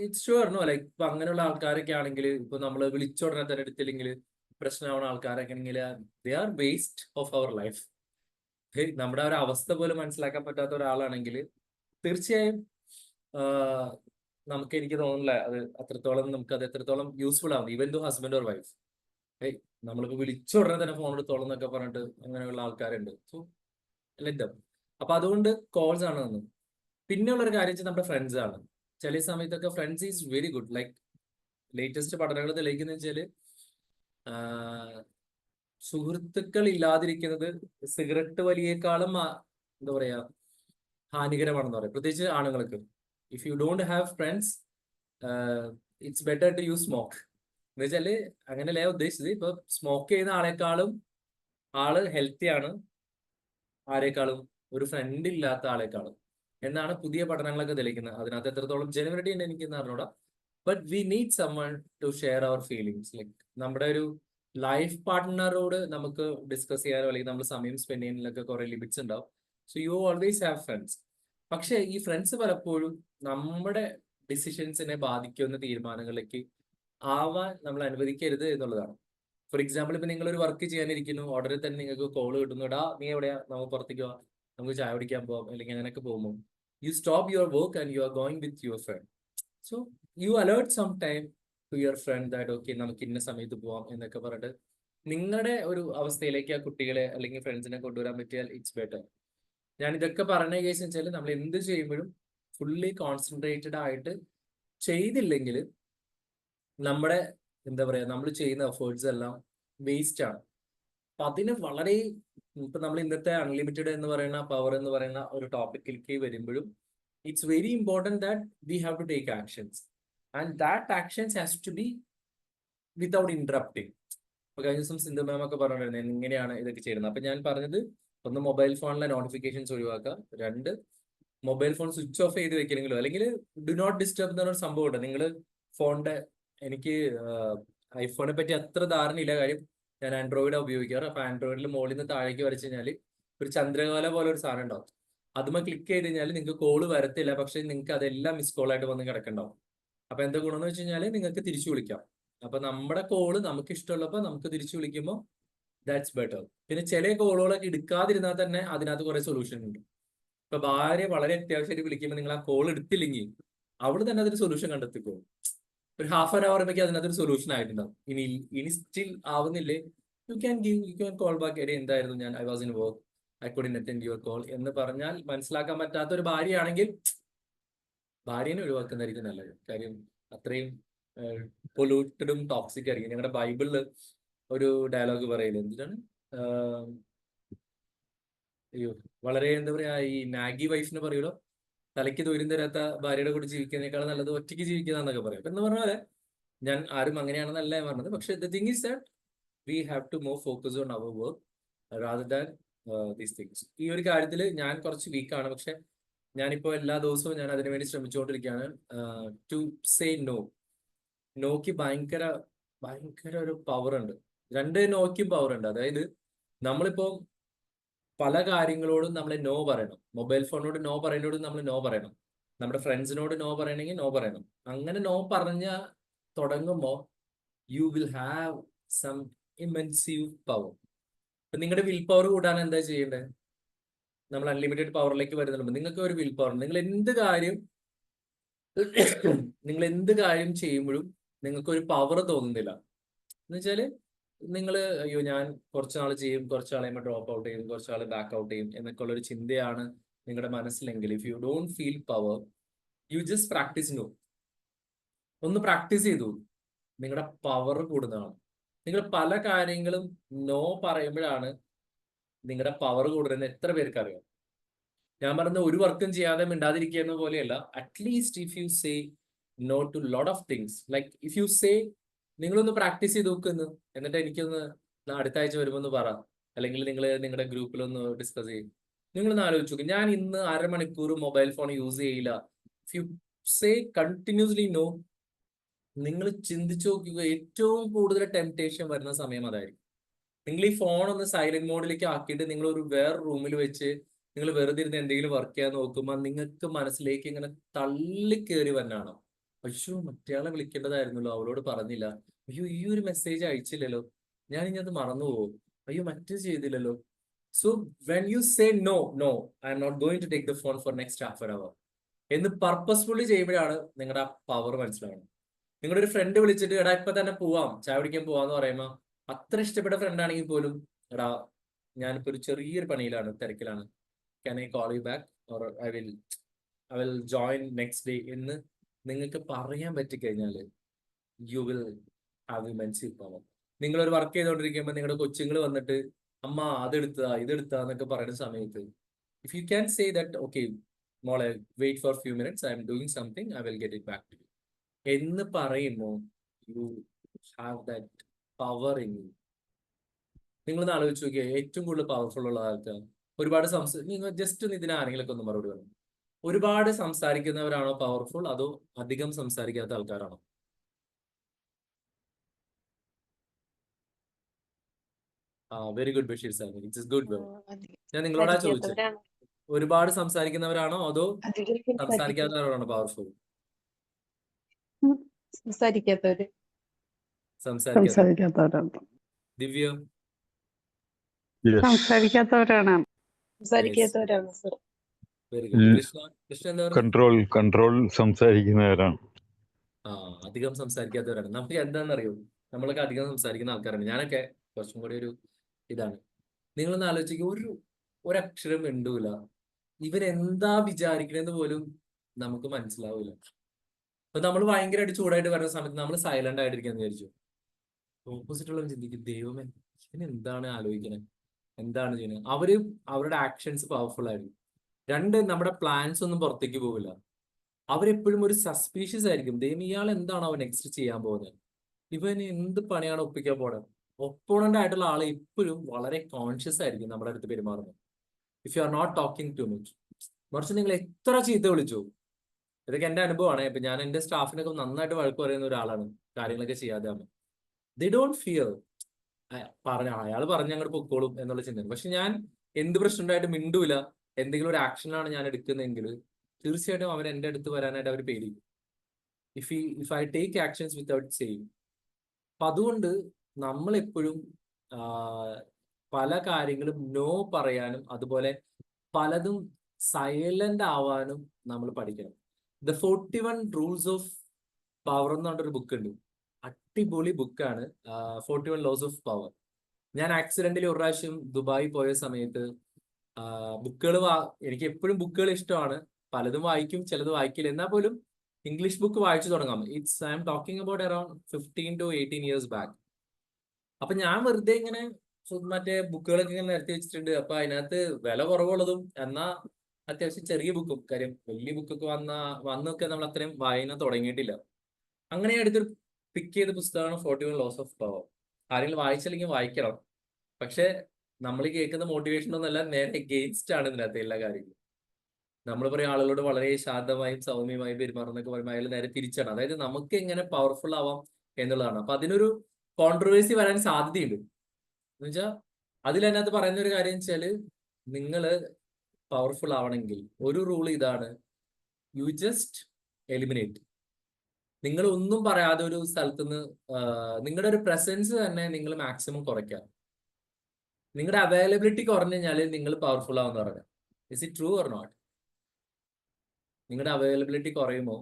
ഇറ്റ്സ് ഷുവർ നോ, ലൈക്ക് ഇപ്പൊ അങ്ങനെയുള്ള ആൾക്കാരൊക്കെ ആണെങ്കിൽ ഇപ്പൊ നമ്മൾ വിളിച്ചോടനെ തന്നെ എടുത്തില്ലെങ്കിൽ പ്രശ്നമാവുന്ന ആൾക്കാരൊക്കെ ആണെങ്കിൽ ദേ ആർ വേസ്റ്റ് ഓഫ് അവർ ലൈഫ്. നമ്മുടെ ഒരു അവസ്ഥ പോലും മനസ്സിലാക്കാൻ പറ്റാത്ത ഒരാളാണെങ്കിൽ തീർച്ചയായും എനിക്ക് തോന്നുന്നില്ല അത് എത്രത്തോളം യൂസ്ഫുൾ ആവും. Even though husband or wife, നമ്മളിപ്പോ വിളിച്ച ഉടനെ തന്നെ ഫോൺ എടുത്തോളം എന്നൊക്കെ പറഞ്ഞിട്ട് അങ്ങനെയുള്ള ആൾക്കാരുണ്ട്. So let them. അപ്പൊ അതുകൊണ്ട് കോൾസ് ആണ് തന്നത്. പിന്നെ ഉള്ളൊരു കാര്യം വെച്ചാൽ നമ്മുടെ ഫ്രണ്ട്സ് ആണ്. ചില സമയത്തൊക്കെ friends is very good. Like latest പഠനങ്ങൾ തെളിയിക്കുന്ന വെച്ചാല് സുഹൃത്തുക്കൾ ഇല്ലാതിരിക്കുന്നത് സിഗരറ്റ് വലിയേക്കാളും എന്താ പറയാ ഹാനികരമാണെന്ന് പറയാം, പ്രത്യേകിച്ച് ആണുങ്ങൾക്ക്. If you don't have friends it's better to use smoke. എന്ന് വെച്ചാല് അങ്ങനെയല്ല ഞാൻ ഉദ്ദേശിച്ചത്. ഇപ്പൊ സ്മോക്ക് ചെയ്യുന്ന ആളെക്കാളും ആള് ഹെൽത്തി ആണ് ആരെക്കാളും, ഒരു ഫ്രണ്ട് ഇല്ലാത്ത ആളെക്കാളും എന്നാണ് പുതിയ പഠനങ്ങളൊക്കെ തെളിയിക്കുന്നത്. അതിനകത്ത് എത്രത്തോളം ജെനുവിനിറ്റി ഉണ്ട് എനിക്ക് അറിഞ്ഞൂടാ. But we need someone to share our feelings. Like നമ്മുടെ ഒരു ലൈഫ് പാർട്ട്ണറോട് നമുക്ക് ഡിസ്കസ് ചെയ്യാനോ അല്ലെങ്കിൽ നമ്മൾ സമയം സ്പെൻഡ് ചെയ്യുന്നതിലൊക്കെ കുറെ ലിമിറ്റ്സ് ഉണ്ടാവും. So you always have friends. പക്ഷെ ഈ ഫ്രണ്ട്സ് പലപ്പോഴും നമ്മുടെ ഡിസിഷൻസിനെ ബാധിക്കുന്ന തീരുമാനങ്ങളിലേക്ക് ആവാൻ നമ്മൾ അനുവദിക്കരുത് എന്നുള്ളതാണ്. ഫോർ എക്സാമ്പിൾ, ഇപ്പൊ നിങ്ങൾ ഒരു വർക്ക് ചെയ്യാനിരിക്കുന്നു, ഉടനെ തന്നെ നിങ്ങൾക്ക് കോൾ കിട്ടുന്നു, എടാ നീ എവിടെയാ, നമുക്ക് പുറത്തേക്ക് പോവാം, നമുക്ക് ചായ കുടിക്കാൻ പോവാം, അല്ലെങ്കിൽ അങ്ങനെയൊക്കെ പോകുമ്പോൾ you stop your work and you are going with your friend. So you alert some time to your friend that okay നമുക്ക് ഇന്ന സമയത്ത് പോവാം എന്നൊക്കെ പറഞ്ഞിട്ട് നിങ്ങളുടെ ഒരു അവസ്ഥയിലേക്ക് ആ കുട്ടികളെ അല്ലെങ്കിൽ ഫ്രണ്ട്സിനെ കൊണ്ടുവരാൻ പറ്റിയാൽ ഇറ്റ്സ് ബെറ്റർ. ഞാൻ ഇതൊക്കെ പറഞ്ഞ കേസ് വെച്ചാൽ നമ്മൾ എന്ത് ചെയ്യുമ്പോഴും ഫുള്ളി കോൺസെൻട്രേറ്റഡ് ആയിട്ട് ചെയ്തില്ലെങ്കിൽ നമ്മുടെ എന്താ പറയാ നമ്മൾ ചെയ്യുന്ന എഫേർട്സ് എല്ലാം വേസ്റ്റ് ആണ്. അപ്പൊ അതിന് വളരെ ഇപ്പൊ നമ്മൾ ഇന്നത്തെ അൺലിമിറ്റഡ് എന്ന് പറയുന്ന പവർ എന്ന് പറയുന്ന ഒരു ടോപ്പിക്കിലേക്ക് വരുമ്പോഴും it's very important that we have to take actions and that actions has to be without interrupting. ഇപ്പൊ കഴിഞ്ഞ ദിവസം സിന്ധു മാം ഒക്കെ പറഞ്ഞിട്ടുണ്ടായിരുന്നു ഇങ്ങനെയാണ് ഇതൊക്കെ ചെയ്യുന്നത്. അപ്പൊ ഞാൻ പറഞ്ഞത്, ഒന്ന് മൊബൈൽ ഫോണിലെ നോട്ടിഫിക്കേഷൻസ് ഒഴിവാക്കുക, രണ്ട് മൊബൈൽ ഫോൺ സ്വിച്ച് ഓഫ് ചെയ്ത് വെക്കണമെങ്കിലോ അല്ലെങ്കിൽ ഡു നോട്ട് ഡിസ്റ്റർബ് എന്ന് പറഞ്ഞ സംഭവം ഉണ്ട്. നിങ്ങൾ ഫോണിന്റെ, എനിക്ക് ഐഫോണിനെ പറ്റി അത്ര ധാരണയില്ല, കാര്യം ഞാൻ ആൻഡ്രോയിഡാണ് ഉപയോഗിക്കാറ്. അപ്പൊ ആൻഡ്രോയിഡിൽ മുകളിൽ നിന്ന് താഴേക്ക് വരച്ചു കഴിഞ്ഞാൽ ഒരു ചന്ദ്രകല പോലെ ഒരു സാധനം ഉണ്ടാവും. അതുമ്മ ക്ലിക്ക് ചെയ്ത് കഴിഞ്ഞാൽ നിങ്ങൾക്ക് കോള് വരത്തില്ല, പക്ഷെ നിങ്ങൾക്ക് അതെല്ലാം മിസ് കോൾ ആയിട്ട് വന്ന് കിടക്കണ്ടാവും. അപ്പൊ എന്താ ഗുണം എന്ന് വെച്ച് കഴിഞ്ഞാൽ നിങ്ങൾക്ക് തിരിച്ചു വിളിക്കാം. അപ്പൊ നമ്മുടെ കോള് നമുക്ക് ഇഷ്ടമുള്ളപ്പോൾ നമുക്ക് തിരിച്ചു വിളിക്കുമ്പോൾ ദാറ്റ്സ് ബെറ്റർ. പിന്നെ ചില കോളുകളൊക്കെ എടുക്കാതിരുന്നാൽ തന്നെ അതിനകത്ത് കുറെ സൊല്യൂഷൻ ഉണ്ട്. ഇപ്പൊ ഭാര്യ വളരെ അത്യാവശ്യമായിട്ട് വിളിക്കുമ്പോൾ നിങ്ങൾ ആ കോൾ എടുത്തില്ലെങ്കിൽ അവള് തന്നെ അതൊരു സൊല്യൂഷൻ കണ്ടെത്തിക്കോളും. ഒരു ഹാഫ് ആൻ അവർ ആകുമ്പോഴേക്കും അതിനകത്തൊരു സൊല്യൂഷൻ ആയിട്ടുണ്ടാവും. ഇനി സ്റ്റിൽ ആവുന്നില്ലേ, യു ക്യാൻ കോൾ ബാക്ക്. എടി എന്തായിരുന്നു, ഞാൻ I was in work, I couldn't attend your call എന്ന് പറഞ്ഞാൽ മനസ്സിലാക്കാൻ പറ്റാത്ത ഒരു ഭാര്യയാണെങ്കിൽ ഭാര്യനെ ഒഴിവാക്കുന്നതായിരിക്കും നല്ലത്. കാര്യം അത്രയും പൊല്യൂട്ടഡും ടോക്സിക് ആയിരിക്കും. ഞങ്ങളുടെ ബൈബിളില് ഒരു ഡയലോഗ് പറയില്ല, എന്തിനാണ്, അയ്യോ വളരെ എന്താ പറയാ, ഈ നാഗി വൈഫിന് പറയുമല്ലോ, തലയ്ക്ക് തൊഴിലും തരാത്ത ഭാര്യയുടെ കൂടെ ജീവിക്കുന്നതിനേക്കാൾ നല്ലത് ഒറ്റയ്ക്ക് ജീവിക്കുന്നതെന്നൊക്കെ പറയും. എന്ന് പറഞ്ഞ പോലെ ഞാൻ ആരും അങ്ങനെയാണെന്നല്ല ഞാൻ പറഞ്ഞത്. പക്ഷെ the thing is that we have to more focus on our work rather than these things. ഈ ഒരു കാര്യത്തിൽ ഞാൻ കുറച്ച് വീക്കാണ്, പക്ഷെ ഞാനിപ്പോൾ എല്ലാ ദിവസവും ഞാൻ അതിനുവേണ്ടി ശ്രമിച്ചുകൊണ്ടിരിക്കുകയാണ്. To say no. നോക്ക് ഭയങ്കര ഒരു പവർ ഉണ്ട്. രണ്ട് നോക്കും പവർ ഉണ്ട്. അതായത് നമ്മളിപ്പോ പല കാര്യങ്ങളോടും നമ്മൾ നോ പറയണം. മൊബൈൽ ഫോണിനോട് നോ പറയുന്നതോടും നമ്മൾ നോ പറയണം. നമ്മുടെ ഫ്രണ്ട്സിനോട് നോ പറയണമെങ്കിൽ നോ പറയണം. അങ്ങനെ നോ പറഞ്ഞ തുടങ്ങുമ്പോൾ you will have some immense power. ഇപ്പൊ നിങ്ങളുടെ വിൽ പവർ കൂട്ടാൻ എന്താ ചെയ്യേണ്ടത്? നമ്മൾ അൺലിമിറ്റഡ് പവറിലേക്ക് വരുന്നുണ്ട്. നിങ്ങൾക്ക് ഒരു വിൽ പവർ, നിങ്ങൾ എന്ത് കാര്യം ചെയ്യുമ്പോഴും നിങ്ങൾക്ക് ഒരു പവർ തോന്നുന്നില്ല. എന്ന് വെച്ചാല് നിങ്ങൾ അയ്യോ ഞാൻ കുറച്ച് നാൾ ചെയ്യും, കുറച്ച് നാൾ കഴിയുമ്പോൾ ഡ്രോപ്പ് ഔട്ട് ചെയ്യും, കുറച്ച് നാൾ ബാക്ക് ഔട്ട് ചെയ്യും എന്നൊക്കെ ഉള്ള ഒരു ചിന്തയാണ് നിങ്ങളുടെ മനസ്സിലെങ്കിൽ, if you don't feel power you just practice no. ഒന്ന് പ്രാക്ടീസ് ചെയ്തു, നിങ്ങളുടെ പവർ കൂടുന്നതാണ്. നിങ്ങൾ പല കാര്യങ്ങളും നോ പറയുമ്പോഴാണ് നിങ്ങളുടെ പവർ കൂടുന്നത്. എത്ര പേർക്ക് അറിയാം? ഞാൻ പറഞ്ഞ ഒരു വർക്കും ചെയ്യാതെ മിണ്ടാതിരിക്കുന്ന പോലെയല്ല. At least if you say no to lot of things, like if you say, നിങ്ങളൊന്ന് പ്രാക്ടീസ് ചെയ്ത് നോക്കുന്നു, എന്നിട്ട് എനിക്കൊന്ന് അടുത്ത ആഴ്ച വരുമ്പോൾ ഒന്ന് പറ, അല്ലെങ്കിൽ നിങ്ങൾ നിങ്ങളുടെ ഗ്രൂപ്പിലൊന്ന് ഡിസ്കസ് ചെയ്യും. നിങ്ങളൊന്ന് ആലോചിച്ച് നോക്കും, ഞാൻ ഇന്ന് 1/2 മണിക്കൂർ മൊബൈൽ ഫോൺ യൂസ് ചെയ്യില്ല. If you say continuously no, നിങ്ങൾ ചിന്തിച്ചു നോക്കുക, ഏറ്റവും കൂടുതൽ ടെംപ്ടേഷൻ വരുന്ന സമയം അതായിരിക്കും. നിങ്ങൾ ഈ ഫോൺ ഒന്ന് സൈലന്റ് മോഡിലേക്ക് ആക്കിയിട്ട് നിങ്ങൾ ഒരു വേറെ റൂമിൽ വെച്ച് നിങ്ങൾ വെറുതെ ഇരുന്ന് എന്തെങ്കിലും വർക്ക് ചെയ്യാൻ നോക്കുമ്പോൾ നിങ്ങൾക്ക് മനസ്സിലേക്ക് ഇങ്ങനെ തള്ളിക്കേറി വന്നാണോ, അയ്യോ മറ്റേയാളെ വിളിക്കേണ്ടതായിരുന്നല്ലോ, അവളോട് പറഞ്ഞില്ല, അയ്യോ ഈ ഒരു മെസ്സേജ് അയച്ചില്ലല്ലോ, ഞാൻ ഇനി അത് മറന്നു പോകും, അയ്യോ മറ്റേ ചെയ്തില്ലല്ലോ. So when you say no I M not going to take the phone for next half an hour എന്ന് പർപ്പസ്ഫുള്ളി ചെയ്യുമ്പോഴാണ് നിങ്ങളുടെ ആ പവർ മനസ്സിലാവുന്നത്. നിങ്ങളുടെ ഒരു ഫ്രണ്ട് വിളിച്ചിട്ട് എടാ ഇപ്പൊ തന്നെ പോവാം, ചായ കുടിക്കാൻ പോവാന്ന് പറയുമ്പോൾ അത്ര ഇഷ്ടപ്പെട്ട ഫ്രണ്ട് ആണെങ്കിൽ പോലും എടാ ഞാനിപ്പോ ഒരു ചെറിയൊരു പണിയിലാണ്, തിരക്കിലാണ്, can I call you back or I will join next day എന്ന് നിങ്ങൾക്ക് പറയാൻ പറ്റിക്കഴിഞ്ഞാൽ യു വിൽ ഹാവ് ഇമെൻസീവ് പവർ. നിങ്ങൾ ഒരു വർക്ക് ചെയ്തുകൊണ്ടിരിക്കുമ്പോൾ നിങ്ങളുടെ കൊച്ചുങ്ങൾ വന്നിട്ട് അമ്മ അതെടുത്താ ഇതെടുത്താ എന്നൊക്കെ പറയുന്ന സമയത്ത് if you can say that okay മോളെ wait for few minutes I'm doing something I will get it back to you എന്ന് പറയുമ്പോൾ you have that power in you. നിങ്ങളൊന്ന് ആലോചിച്ച് നോക്കിയാൽ ഏറ്റവും കൂടുതൽ പവർഫുൾ ഉള്ള ആൾക്കാർ ഒരുപാട് നിങ്ങൾ ജസ്റ്റ് ഒന്ന് ഇതിന് ആരെങ്കിലൊക്കെ ഒന്ന് മറുപടി പറഞ്ഞു. ഒരുപാട് സംസാരിക്കുന്നവരാണോ പവർഫുൾ അതോ അധികം സംസാരിക്കാത്ത ആൾക്കാരാണോ? Very good Basheer sir, it's good word. ഞാൻ നിങ്ങളോടാ ചോദിച്ചത്, സംസാരിക്കാത്തവരാണ് ഒരുപാട് സംസാരിക്കുന്നവരാണോ അതോ അധികം സംസാരിക്കാത്തവരാണോ പവർഫുൾ? സംസാരിക്കാത്തവര്. സംസാരിക്കാത്തവർ. സംസാരിക്കാത്തവരാണ്. ദിവ്യ? Yes. സംസാരിക്കാത്തവരാണ്. സംസാരിക്കാത്തവരാണ് സർ. Very good. ഉം. കൃഷ്ണ എന്താ പറയുക? കൺട്രോൾ സംസാരിക്കുന്നവരാണ്. അധികം സംസാരിക്കാത്തവരാണ്. നമുക്ക് എന്താണെന്നറിയോ, നമ്മളൊക്കെ അധികം സംസാരിക്കുന്ന ആൾക്കാരാണ്. ഞാനൊക്കെ കുറച്ചും കൂടി ഒരു ഇതാണ്. നിങ്ങളൊന്ന് ആലോചിക്കുക, ഒരക്ഷരം മിണ്ടൂല, ഇവരെന്താ വിചാരിക്കണെന്ന് പോലും നമുക്ക് മനസ്സിലാവൂല. അപ്പൊ നമ്മൾ ഭയങ്കരമായിട്ട് ചൂടായിട്ട് വരുന്ന സമയത്ത് നമ്മൾ സൈലന്റ് ആയിട്ടിരിക്കാന്ന് വിചാരിച്ചു. ഓപ്പോസിറ്റ് ഉള്ളവർ ചിന്തിക്കും, ദൈവമേ ഇവൻ എന്താണ് ആലോചിക്കണേ, എന്താണ് ചെയ്യുന്നത്. അവരുടെ ആക്ഷൻസ് പവർഫുൾ ആയിരിക്കും. രണ്ട്, നമ്മുടെ പ്ലാൻസ് ഒന്നും പുറത്തേക്ക് പോകില്ല. അവരെപ്പോഴും ഒരു സസ്പീഷ്യസ് ആയിരിക്കും. ദൈവം ഇയാൾ എന്താണ് അവൻ നെക്സ്റ്റ് ചെയ്യാൻ പോകുന്നത്, ഇവന് എന്ത് പണിയാണ് ഒപ്പിക്കാൻ പോണത്. ഒപ്പോണന്റ് ആയിട്ടുള്ള ആൾ എപ്പോഴും വളരെ കോൺഷ്യസ് ആയിരിക്കും നമ്മുടെ അടുത്ത് പെരുമാറുന്നത്. If you are not talking too much. മറിച്ച് നിങ്ങൾ എത്ര ചീത്ത വിളിച്ചു, ഇതൊക്കെ എന്റെ അനുഭവമാണ്. ഇപ്പൊ ഞാൻ എന്റെ സ്റ്റാഫിനൊക്കെ നന്നായിട്ട് വഴക്ക് പറയുന്ന ഒരാളാണ് കാര്യങ്ങളൊക്കെ ചെയ്യാതെ. They don't fear. അയാൾ പറഞ്ഞ് അങ്ങോട്ട് പൊക്കോളും എന്നുള്ള ചിന്തയാണ്. പക്ഷെ ഞാൻ എന്ത് പ്രശ്നം ഉണ്ടായിട്ട് മിണ്ടൂല, എന്തെങ്കിലും ഒരു ആക്ഷനാണ് ഞാൻ എടുക്കുന്നതെങ്കിൽ തീർച്ചയായിട്ടും അവർ എൻ്റെ അടുത്ത് വരാനായിട്ട് അവർ പേടിക്കും. If I take actions without saying. അപ്പൊ അതുകൊണ്ട് നമ്മൾ എപ്പോഴും പല കാര്യങ്ങളും നോ പറയാനും അതുപോലെ പലതും സൈലന്റ് ആവാനും നമ്മൾ പഠിക്കണം. ദ 41 റൂൾസ് ഓഫ് പവർ എന്ന് പറഞ്ഞൊരു ബുക്ക് ഉണ്ട്. അടിപൊളി ബുക്കാണ്, 41 ലോസ് ഓഫ് പവർ. ഞാൻ ആക്സിഡന്റിൽ ഒരു പ്രാവശ്യം ദുബായി പോയ സമയത്ത് എനിക്ക് എപ്പോഴും ബുക്കുകൾ ഇഷ്ടമാണ്. പലതും വായിക്കും, ചിലത് വായിക്കില്ല. എന്നാൽ പോലും ഇംഗ്ലീഷ് ബുക്ക് വായിച്ചു തുടങ്ങാം. I am talking about around 15 to 18 years back. അപ്പൊ ഞാൻ വെറുതെ ഇങ്ങനെ മറ്റേ ബുക്കുകളൊക്കെ ഇങ്ങനെ നിരത്തി വെച്ചിട്ടുണ്ട്. അപ്പൊ അതിനകത്ത് വില കുറവുള്ളതും എന്നാ അത്യാവശ്യം ചെറിയ ബുക്കും, കാര്യം വലിയ ബുക്കൊക്കെ വന്നൊക്കെ നമ്മൾ അത്രയും വായന തുടങ്ങിയിട്ടില്ല. അങ്ങനെ എടുത്തൊരു പിക്ക് ചെയ്ത പുസ്തകമാണ് 41 ലോസ് ഓഫ് പവർ. ആരെങ്കിലും വായിച്ചില്ലെങ്കിൽ വായിക്കണം. പക്ഷെ നമ്മൾ കേൾക്കുന്ന മോട്ടിവേഷൻ ഒന്നല്ല, നേരെ എഗെയിൻസ്റ്റ് ആണ് ഇതിനകത്ത് എല്ലാ കാര്യങ്ങളും. നമ്മൾ പറയും ആളുകളോട് വളരെ ശാന്തമായും സൗമ്യമായും പെരുമാറുന്നൊക്കെ പറയുമ്പോൾ അയാൾ നേരെ തിരിച്ചാണ്. അതായത് നമുക്ക് എങ്ങനെ പവർഫുൾ ആവാം എന്നുള്ളതാണ്. അപ്പൊ അതിനൊരു കോൺട്രവേഴ്സി വരാൻ സാധ്യതയുണ്ട്. എന്നുവെച്ചാൽ അതിനകത്ത് പറയുന്ന ഒരു കാര്യം വെച്ചാല്, നിങ്ങള് പവർഫുൾ ആവണമെങ്കിൽ ഒരു റൂൾ ഇതാണ്, യു ജസ്റ്റ് എലിമിനേറ്റ്. നിങ്ങൾ ഒന്നും പറയാതെ ഒരു സ്ഥലത്തുനിന്ന് നിങ്ങളുടെ ഒരു പ്രസൻസ് തന്നെ നിങ്ങൾ മാക്സിമം കുറയ്ക്കുക. നിങ്ങളുടെ അവൈലബിലിറ്റി കുറഞ്ഞു കഴിഞ്ഞാൽ നിങ്ങൾ പവർഫുൾ ആവുമെന്ന് പറയാം. Is it true or not? നിങ്ങളുടെ അവൈലബിലിറ്റി കുറയുമ്പോൾ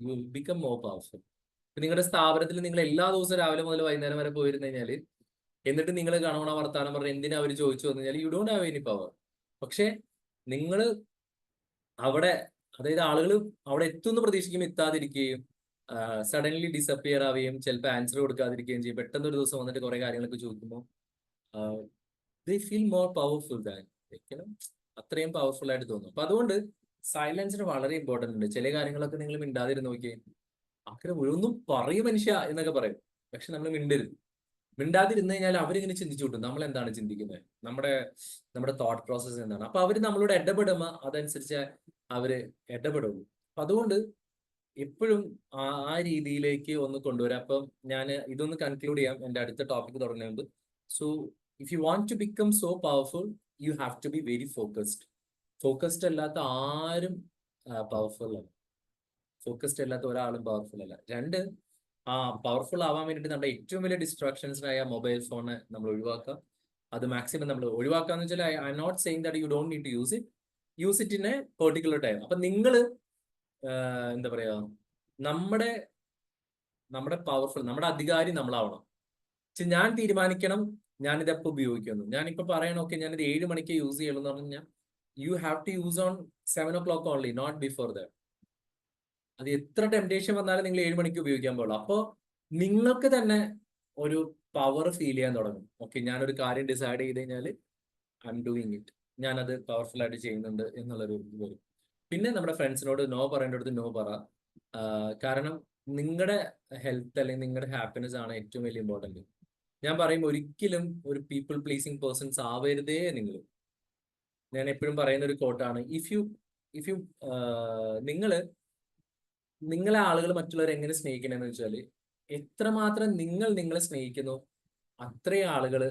you will become more powerful. ഇപ്പൊ നിങ്ങളുടെ സ്ഥാപനത്തിൽ നിങ്ങൾ എല്ലാ ദിവസവും രാവിലെ മുതൽ വൈകുന്നേരം വരെ പോയിരുന്നു കഴിഞ്ഞാൽ, എന്നിട്ട് നിങ്ങൾ കാണുന്ന വർത്താനം പറഞ്ഞ് എന്തിനാ അവർ ചോദിച്ചു വന്നു കഴിഞ്ഞാൽ U don't have any power. പക്ഷെ നിങ്ങൾ അവിടെ, അതായത് ആളുകൾ അവിടെ എത്തുമെന്ന് പ്രതീക്ഷിക്കും, എത്താതിരിക്കുകയും സഡൻലി ഡിസപ്പിയർ ആവുകയും ചിലപ്പോൾ ആൻസർ കൊടുക്കാതിരിക്കുകയും ചെയ്യും. പെട്ടെന്ന് ഒരു ദിവസം വന്നിട്ട് കുറെ കാര്യങ്ങളൊക്കെ ചോദിക്കുമ്പോൾ they feel more powerful than, അത്രയും പവർഫുൾ ആയിട്ട് തോന്നും. അപ്പൊ അതുകൊണ്ട് സൈലൻസിന് വളരെ ഇമ്പോർട്ടന്റ് ഉണ്ട്. ചില കാര്യങ്ങളൊക്കെ നിങ്ങൾ മിണ്ടാതിരുന്ന് നോക്കിയേ, അങ്ങനെ ഒന്നും പറയും മനുഷ്യ എന്നൊക്കെ പറയും, പക്ഷെ നമ്മൾ മിണ്ടരുത്. മിണ്ടാതിരുന്ന് കഴിഞ്ഞാൽ അവരിങ്ങനെ ചിന്തിച്ചു കൂട്ടും നമ്മൾ എന്താണ് ചിന്തിക്കുന്നത്, നമ്മുടെ തോട്ട് പ്രോസസ്സ് എന്താണ്. അപ്പൊ അവര് നമ്മളോട് ഇടപെടുമ്പോൾ അതനുസരിച്ച് അവര് ഇടപെടുള്ളൂ. അപ്പൊ അതുകൊണ്ട് എപ്പോഴും ആ രീതിയിലേക്ക് ഒന്ന് കൊണ്ടുവരാം. അപ്പം ഞാൻ ഇതൊന്ന് കൺക്ലൂഡ് ചെയ്യാം എന്റെ അടുത്ത ടോപ്പിക് തുടങ്ങുന്നത്. So if you want to become so powerful you have to be very focused. Focused അല്ലാത്ത ആരും പവർഫുൾ അല്ല. ഫോക്കസ്ഡ് അല്ലാത്ത ഒരാളും പവർഫുൾ അല്ല. രണ്ട്, പവർഫുൾ ആവാൻ വേണ്ടിയിട്ട് നമ്മുടെ ഏറ്റവും വലിയ ഡിസ്ട്രാക്ഷൻസിനായ മൊബൈൽ ഫോണ് നമ്മൾ ഒഴിവാക്കുക. അത് മാക്സിമം നമ്മൾ ഒഴിവാക്കാന്ന് വെച്ചാൽ I not saying that you don't need to use it in a particular time. അപ്പൊ നിങ്ങൾ എന്താ പറയാ, നമ്മുടെ പവർഫുൾ, നമ്മുടെ അധികാരി നമ്മളാവണം. ഞാൻ തീരുമാനിക്കണം ഞാനിതെപ്പോ ഉപയോഗിക്കുന്നു. ഞാനിപ്പോ പറയണം ഓക്കെ ഞാനിത് 7 മണിക്ക് യൂസ് ചെയ്യുള്ളൂ എന്ന് പറഞ്ഞാൽ you have to use on 7 o'clock only, not before that. അത് എത്ര ടെംപ്ടേഷൻ വന്നാലും നിങ്ങൾ 7 മണിക്ക് ഉപയോഗിക്കാൻ പാടുള്ളൂ. അപ്പോൾ നിങ്ങൾക്ക് തന്നെ ഒരു പവർ ഫീൽ ചെയ്യാൻ തുടങ്ങും. ഓക്കെ, ഞാനൊരു കാര്യം ഡിസൈഡ് ചെയ്ത് കഴിഞ്ഞാൽ ഐ എം ഡൂയിങ് ഇറ്റ്, ഞാനത് പവർഫുൾ ആയിട്ട് ചെയ്യുന്നുണ്ട് എന്നുള്ളൊരു ഇത് വരും. പിന്നെ നമ്മുടെ ഫ്രണ്ട്സിനോട് നോ പറയേണ്ടടുത്ത് നോ പറ. കാരണം നിങ്ങളുടെ ഹെൽത്ത് അല്ലെങ്കിൽ നിങ്ങളുടെ ഹാപ്പിനെസ് ആണ് ഏറ്റവും വലിയ ഇമ്പോർട്ടൻറ്റ്. ഞാൻ പറയും, ഒരിക്കലും ഒരു പീപ്പിൾ പ്ലീസിങ് പേഴ്സൺസ് ആവരുതേ നിങ്ങൾ. ഞാൻ എപ്പോഴും പറയുന്ന ഒരു കോട്ടാണ്, ഇഫ് യു നിങ്ങളെ ആളുകൾ മറ്റുള്ളവരെ എങ്ങനെ സ്നേഹിക്കണമെന്ന് വെച്ചാൽ, എത്രമാത്രം നിങ്ങൾ നിങ്ങളെ സ്നേഹിക്കുന്നു അത്രയും ആളുകൾ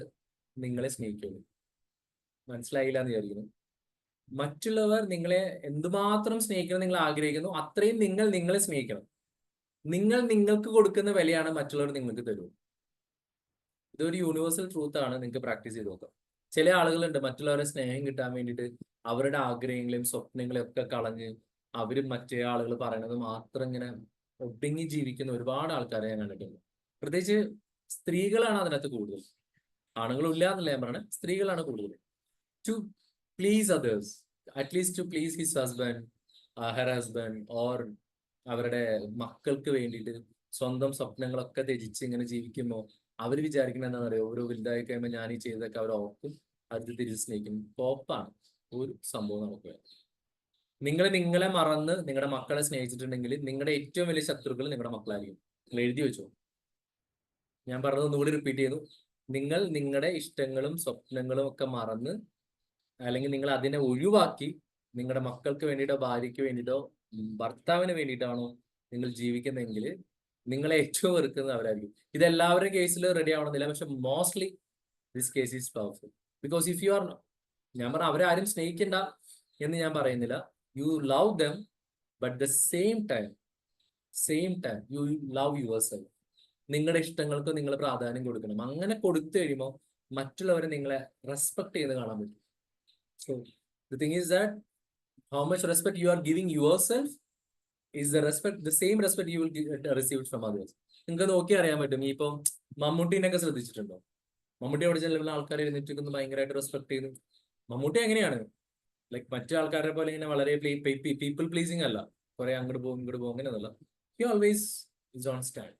നിങ്ങളെ സ്നേഹിക്കുള്ളൂ. മനസ്സിലായില്ല എന്ന് വിചാരിക്കുന്നു. മറ്റുള്ളവർ നിങ്ങളെ എന്തുമാത്രം സ്നേഹിക്കണം നിങ്ങൾ ആഗ്രഹിക്കുന്നു അത്രയും നിങ്ങൾ നിങ്ങളെ സ്നേഹിക്കണം. നിങ്ങൾ നിങ്ങൾക്ക് കൊടുക്കുന്ന വിലയാണ് മറ്റുള്ളവർ നിങ്ങൾക്ക് തരൂ. ഇതൊരു യൂണിവേഴ്സൽ ട്രൂത്ത് ആണ്. നിങ്ങൾക്ക് പ്രാക്ടീസ് ചെയ്ത് നോക്കാം. ചില ആളുകളുണ്ട് മറ്റുള്ളവരെ സ്നേഹം കിട്ടാൻ വേണ്ടിയിട്ട് അവരുടെ ആഗ്രഹങ്ങളെയും സ്വപ്നങ്ങളെയും ഒക്കെ കളഞ്ഞ് അവരും മറ്റേ ആളുകൾ പറയണത് മാത്രം ഇങ്ങനെ ഒടുങ്ങി ജീവിക്കുന്ന ഒരുപാട് ആൾക്കാരെ ഞാൻ കണ്ടിട്ടുണ്ട്. പ്രത്യേകിച്ച് സ്ത്രീകളാണ് അതിനകത്ത് കൂടുതൽ. ആണുങ്ങളില്ല എന്നല്ല ഞാൻ പറയണത്, സ്ത്രീകളാണ് കൂടുതൽ. To please others, at least to please his husband, her husband, or അവരുടെ മക്കൾക്ക് വേണ്ടിയിട്ട് സ്വന്തം സ്വപ്നങ്ങളൊക്കെ ത്യജിച്ച് ഇങ്ങനെ ജീവിക്കുമ്പോൾ അവർ വിചാരിക്കുന്നത് എന്താണെന്ന് അറിയോ, ഓരോ വലുതായി കഴിയുമ്പോൾ ഞാൻ ഈ ചെയ്തൊക്കെ അവർ ഓർക്കും, അത് തിരിച്ച് സ്നേഹിക്കും. പോപ്പാണ് ഒരു സംഭവം. നമുക്ക് നിങ്ങളെ മറന്ന് നിങ്ങളുടെ മക്കളെ സ്നേഹിച്ചിട്ടുണ്ടെങ്കിൽ നിങ്ങളുടെ ഏറ്റവും വലിയ ശത്രുക്കൾ നിങ്ങളുടെ മക്കളായിരിക്കും. നിങ്ങൾ എഴുതി വെച്ചോ. ഞാൻ പറഞ്ഞത് ഒന്നുകൂടി റിപ്പീറ്റ് ചെയ്യുന്നു. നിങ്ങൾ നിങ്ങളുടെ ഇഷ്ടങ്ങളും സ്വപ്നങ്ങളും ഒക്കെ മറന്ന്, അല്ലെങ്കിൽ നിങ്ങൾ അതിനെ ഒഴിവാക്കി നിങ്ങളുടെ മക്കൾക്ക് വേണ്ടിയിട്ടോ ഭാര്യയ്ക്ക് വേണ്ടിയിട്ടോ ഭർത്താവിന് വേണ്ടിയിട്ടാണോ നിങ്ങൾ ജീവിക്കുന്നതെങ്കിൽ നിങ്ങളെ ഏറ്റവും വെറുക്കുന്നത് അവരായിരിക്കും. ഇത് എല്ലാവരുടെയും കേസിൽ റെഡി ആവണമെന്നില്ല, പക്ഷെ mostly this case is powerful. Because if you R, ഞാൻ പറഞ്ഞ അവരാരും സ്നേഹിക്കണ്ട എന്ന് ഞാൻ പറയുന്നില്ല. You love dum, but the same time you love your self. നിങ്ങളുടെ ഇഷ്ടങ്ങൾക്ക് നിങ്ങൾ പ്രാധാന്യം കൊടുക്കണം. അങ്ങനെ കൊടുത്തു കഴിയുമ്പോൾ മറ്റുള്ളവരെ നിങ്ങളെ റെസ്പെക്ട് ചെയ്ത് കാണാൻ പറ്റും. So the thing is that how much respect you are giving yourself is the same respect you will receive from others. നിങ്ങൾക്ക് നോക്കി അറിയാൻ പറ്റും. ഈ ഇപ്പം മമ്മൂട്ടിനൊക്കെ ശ്രദ്ധിച്ചിട്ടുണ്ടോ? മമ്മൂട്ടി അവിടെ ചെല്ലുന്ന ആൾക്കാർ എഴുന്നേറ്റ് ഭയങ്കരമായിട്ട് റെസ്പെക്ട് ചെയ്യുന്നു. മമ്മൂട്ടി എങ്ങനെയാണ്, ലൈക്ക് മറ്റു ആൾക്കാരെ പോലെ ഇങ്ങനെ വളരെ പീപ്പിൾ പ്ലീസിങ് അല്ല, കുറെ അങ്ങോട്ട് പോകും ഇങ്ങോട്ട് പോകും അങ്ങനെയൊന്നുമല്ല. He always is on stand.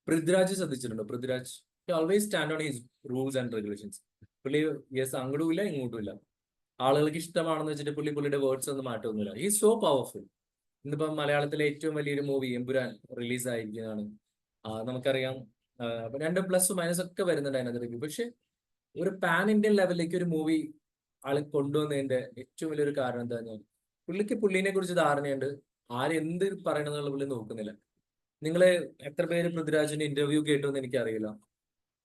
Prithviraj ശ്രദ്ധിച്ചിട്ടുണ്ടോ? Prithviraj he always stand on his rules and regulations. പുള്ളി യെസ് അങ്ങോട്ടും ഇല്ല ഇങ്ങോട്ടും ഇല്ല. ആളുകൾക്ക് ഇഷ്ടമാണെന്ന് വെച്ചിട്ട് പുള്ളിയുടെ വേർഡ്സ് ഒന്നും മാറ്റമൊന്നുമില്ല. ഈ സോ പവർഫുൾ. ഇന്നിപ്പം മലയാളത്തിലെ ഏറ്റവും വലിയൊരു മൂവി എമ്പുരാൻ റിലീസ് ആയിരിക്കുന്നതാണ്. നമുക്കറിയാം 2 പ്ലസ് മൈനസ് ഒക്കെ വരുന്നുണ്ട് അതിനകത്ത് റിവ്യൂ. പക്ഷെ ഒരു പാൻ ഇന്ത്യൻ ലെവലിലേക്ക് ഒരു മൂവി ആൾ കൊണ്ടുവന്നതിന്റെ ഏറ്റവും വലിയൊരു കാരണം എന്താ പറഞ്ഞാൽ പുള്ളിനെ കുറിച്ച് ധാരണയുണ്ട്. ആരെന്ത് പറയണമെന്നുള്ള പുള്ളി നോക്കുന്നില്ല. നിങ്ങൾ എത്ര പേര് പൃഥ്വിരാജിന്റെ ഇന്റർവ്യൂ കേട്ടു എന്ന് എനിക്കറിയില്ല.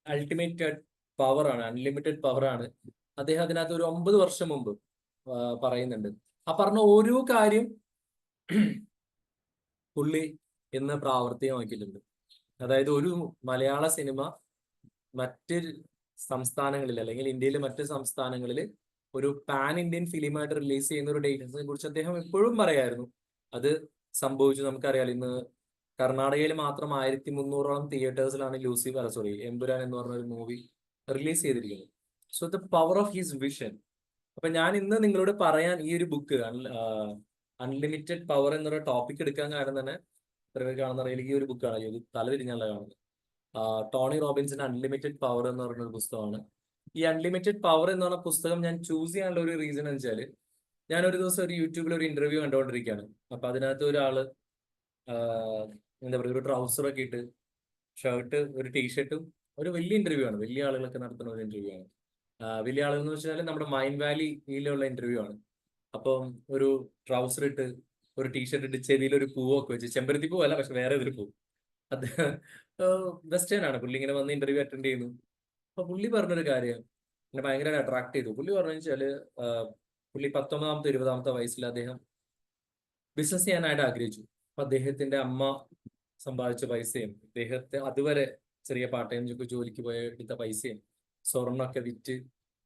അൾട്ടിമേറ്റ് പവറാണ്, അൺലിമിറ്റഡ് പവറാണ്. അദ്ദേഹം അതിനകത്ത് ഒരു 9 വർഷം മുമ്പ് പറയുന്നുണ്ട്. ആ പറഞ്ഞ ഓരോ കാര്യം പുള്ളി ഇന്ന് പ്രാവർത്തികമാക്കിയിട്ടുണ്ട്. അതായത് ഒരു മലയാള സിനിമ മറ്റ് സംസ്ഥാനങ്ങളിൽ അല്ലെങ്കിൽ ഇന്ത്യയിലെ മറ്റ് സംസ്ഥാനങ്ങളിൽ ഒരു പാൻ ഇന്ത്യൻ ഫിലിമായിട്ട് റിലീസ് ചെയ്യുന്ന ഒരു ഡേറ്റിനെ കുറിച്ച് അദ്ദേഹം എപ്പോഴും പറയായിരുന്നു. അത് സംഭവിച്ചു. നമുക്കറിയാം, ഇന്ന് കർണാടകയിൽ മാത്രം 1300ഓളം തിയേറ്റേഴ്സിലാണ് എമ്പുരാൻ എന്ന് പറഞ്ഞ ഒരു മൂവി റിലീസ് ചെയ്തിരിക്കുന്നത്. So the power of his vision. അപ്പൊ ഞാൻ ഇന്ന് നിങ്ങളോട് പറയാൻ ഈ ഒരു ബുക്ക് അൺലിമിറ്റഡ് പവർ എന്നൊരു ടോപ്പിക് എടുക്കാൻ കാരണം തന്നെ കാണുന്ന ഈ ഒരു ബുക്കാണ്. ഇത് തലതിരിഞ്ഞാണ് കാണുന്നത്. ടോണി റോബിൻസിന്റെ അൺലിമിറ്റഡ് പവർ എന്ന് പറഞ്ഞൊരു പുസ്തകമാണ്. ഈ അൺലിമിറ്റഡ് പവർ എന്ന് പറഞ്ഞ പുസ്തകം ഞാൻ ചൂസ് ചെയ്യാനുള്ള ഒരു റീസൺ എന്ന് വെച്ചാൽ, ഞാൻ ഒരു ദിവസം ഒരു യൂട്യൂബിൽ ഒരു ഇന്റർവ്യൂ കണ്ടുകൊണ്ടിരിക്കുകയാണ്. അപ്പൊ അതിനകത്ത് ഒരാള് എന്താ പറയുക, ഒരു ട്രൗസറൊക്കെ ഇട്ട് ഷർട്ട് ഒരു ടീഷർട്ടും ഒരു വലിയ ഇന്റർവ്യൂ ആണ്. വലിയ ആളുകളൊക്കെ നടത്തുന്ന ഒരു ഇന്റർവ്യൂ ആണ്. വലിയ ആളുകൾ എന്ന് വെച്ചാൽ നമ്മുടെ മൈൻഡ് വാലിയിലുള്ള ഇന്റർവ്യൂ ആണ്. അപ്പം ഒരു ട്രൗസർ ഇട്ട് ഒരു ടീഷർട്ട് ഇട്ട് ചെവിയിൽ ഒരു പൂവൊക്കെ വെച്ച്, ചെമ്പരത്തി പൂവല്ല പക്ഷെ വേറെ ഏതൊരു പൂ, അത് വെസ്റ്റേൺ ആണ്. പുള്ളി ഇങ്ങനെ വന്ന് ഇന്റർവ്യൂ അറ്റൻഡ് ചെയ്യുന്നു. അപ്പൊ പുള്ളി പറഞ്ഞൊരു കാര്യം എന്നെ ഭയങ്കര അട്രാക്ട് ചെയ്തു. പുള്ളി പറഞ്ഞു വെച്ചാല് പുള്ളി 19-ാമത്തെ 20-ാമത്തെ വയസ്സിൽ അദ്ദേഹം ബിസിനസ് ചെയ്യാനായിട്ട് ആഗ്രഹിച്ചു. അപ്പൊ അദ്ദേഹത്തിന്റെ അമ്മ സമ്പാദിച്ച പൈസയും അദ്ദേഹത്തെ അതുവരെ ചെറിയ പാർട്ട് ടൈം ജോലിക്ക് പോയ എടുത്ത പൈസയും സ്വർണ്ണമൊക്കെ വിറ്റ്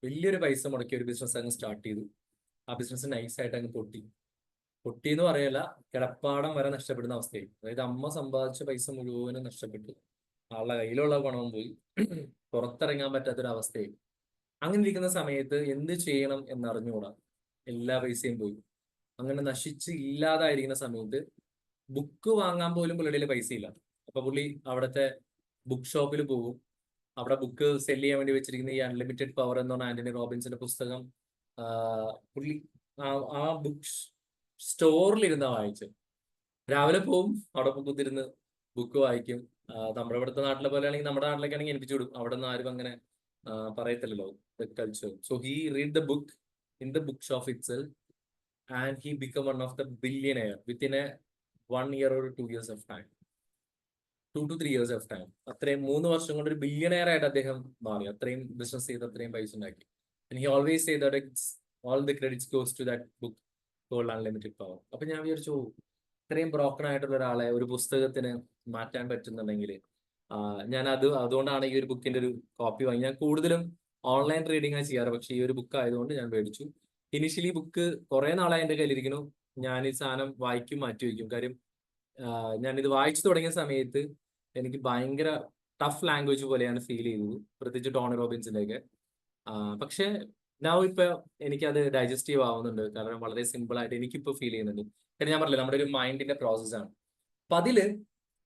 വലിയൊരു പൈസ മുടക്കി ഒരു ബിസിനസ് അങ്ങ് സ്റ്റാർട്ട് ചെയ്തു. ആ ബിസിനസ് നൈസായിട്ട് അങ്ങ് പൊട്ടി എന്ന് പറയല്ല, കിടപ്പാടം വരെ നഷ്ടപ്പെടുന്ന അവസ്ഥയായി. അതായത് അമ്മ സമ്പാദിച്ച പൈസ മുഴുവനും നഷ്ടപ്പെട്ടു, ആളുടെ കയ്യിലുള്ള പണവും പോയി, പുറത്തിറങ്ങാൻ പറ്റാത്തൊരവസ്ഥയായി. അങ്ങനെ ഇരിക്കുന്ന സമയത്ത് എന്ത് ചെയ്യണം എന്നറിഞ്ഞുകൂടാ, എല്ലാ പൈസയും പോയി. അങ്ങനെ നശിച്ച് ഇല്ലാതായിരിക്കുന്ന സമയത്ത് ബുക്ക് വാങ്ങാൻ പോലും പുള്ളിയുടെ പൈസ ഇല്ല. അപ്പൊ പുള്ളി അവിടുത്തെ ബുക്ക് ഷോപ്പിൽ പോകും. അവിടെ ബുക്ക് സെല് ചെയ്യാൻ വേണ്ടി വെച്ചിരിക്കുന്ന ഈ അൺലിമിറ്റഡ് പവർ എന്ന് പറഞ്ഞ ആന്റണി റോബിൻസിന്റെ പുസ്തകം പുള്ളി ആ ബുക്ക് സ്റ്റോറിൽ ഇരുന്നാ വായിച്ചത്. രാവിലെ പോവും, അവിടെ കുത്തിരുന്ന് ബുക്ക് വായിക്കും. നമ്മുടെ ഇവിടുത്തെ നാട്ടിലെ പോലെ ആണെങ്കിൽ നമ്മുടെ നാട്ടിലേക്ക് ആണെങ്കിൽ ഏൽപ്പിച്ചു വിടും. അവിടെ നിന്ന് ആരും അങ്ങനെ പറയത്തില്ലല്ലോ culture. So he read the book in the book shop itself and he become one of the billionaire within a 1 year or 2 years of time. 2 to 3 years of time. അത്രയും 3 വർഷം കൊണ്ട് ഒരു ബില്യനെയർ ആയിട്ട് അദ്ദേഹം മാറി. അത്രയും ബിസിനസ് ചെയ്ത് അത്രയും പൈസ ഉണ്ടാക്കി. And he always say that it's all the credits goes to that book called Unlimited Power. അപ്പൊ ഞാൻ വിചാരിച്ചു ഇത്രയും ബ്രോക്കൺ ആയിട്ടുള്ള ഒരാളെ ഒരു പുസ്തകത്തിന് മാറ്റാൻ പറ്റുന്നുണ്ടെങ്കിൽ ഞാൻ അതുകൊണ്ടാണ് ഈ ഒരു ബുക്കിന്റെ ഒരു കോപ്പി വാങ്ങി. ഞാൻ കൂടുതലും ഓൺലൈൻ റീഡിംഗ് ആണ് ചെയ്യാറ്, പക്ഷെ ഈ ഒരു ബുക്ക് ആയതുകൊണ്ട് ഞാൻ മേടിച്ചു. ഇനിഷ്യലി ബുക്ക് കുറെ നാളായി എൻ്റെ കയ്യിലിരിക്കുന്നു. ഞാൻ ഈ സാധനം വായിക്കും, മാറ്റി വയ്ക്കും. കാര്യം ഞാനിത് വായിച്ചു തുടങ്ങിയ സമയത്ത് എനിക്ക് ഭയങ്കര ടഫ് ലാംഗ്വേജ് പോലെയാണ് ഫീൽ ചെയ്തത്, പ്രത്യേകിച്ച് ടോണി റോബിൻസിൻ്റെയൊക്കെ. പക്ഷെ ഇപ്പൊ എനിക്കത് ഡൈജസ്റ്റീവ് ആവുന്നുണ്ട്, കാരണം വളരെ സിമ്പിൾ ആയിട്ട് എനിക്കിപ്പോൾ ഫീൽ ചെയ്യുന്നുണ്ട്. കാരണം ഞാൻ പറഞ്ഞില്ല, നമ്മുടെ ഒരു മൈൻഡിന്റെ പ്രോസസ്സാണ്. അപ്പൊ അതില്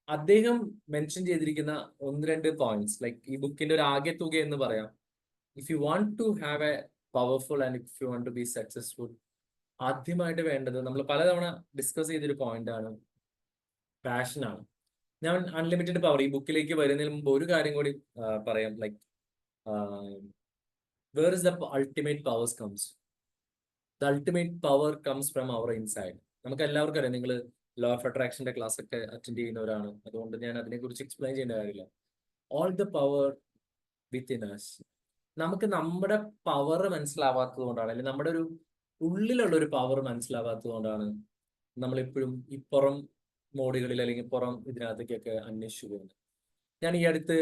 അദ്ദേഹം മെൻഷൻ ചെയ്തിരിക്കുന്ന 1-2 പോയിന്റ്സ്, ലൈക്ക് ഈ ബുക്കിന്റെ ഒരു ആകെ തുക എന്ന് പറയാം. If you want to have a powerful and if you want to be successful, ആദ്യമായിട്ട് വേണ്ടത് നമ്മൾ പലതവണ ഡിസ്കസ് ചെയ്തൊരു പോയിന്റ് ആണ്, പാഷനാണ്. ഞാൻ അൺലിമിറ്റഡ് പവർ ഈ ബുക്കിലേക്ക് വരുന്നതിന് മുമ്പ് ഒരു കാര്യം കൂടി പറയാം. Like where is the ultimate powers comes? The ultimate power comes from our inside. നമുക്ക് എല്ലാവർക്കും അറിയാം, നിങ്ങൾ ലോ ഓഫ് അട്രാക്ഷന്റെ ക്ലാസ് ഒക്കെ അറ്റൻഡ് ചെയ്യുന്നവരാണ്, അതുകൊണ്ട് ഞാൻ അതിനെക്കുറിച്ച് എക്സ്പ്ലെയിൻ ചെയ്യേണ്ട കാര്യമില്ല. All the power within us. നമുക്ക് നമ്മുടെ പവർ മനസ്സിലാവാത്തത് കൊണ്ടാണ്, അല്ലെങ്കിൽ നമ്മുടെ ഒരു ഉള്ളിലുള്ള ഒരു പവർ മനസ്സിലാവാത്തത് കൊണ്ടാണ് നമ്മളെപ്പോഴും ഈ പുറം മോഡുകളിൽ അല്ലെങ്കിൽ പുറം ഇതിനകത്തേക്കൊക്കെ അന്വേഷിച്ചു പോകുന്നത്. ഞാൻ ഈ അടുത്ത്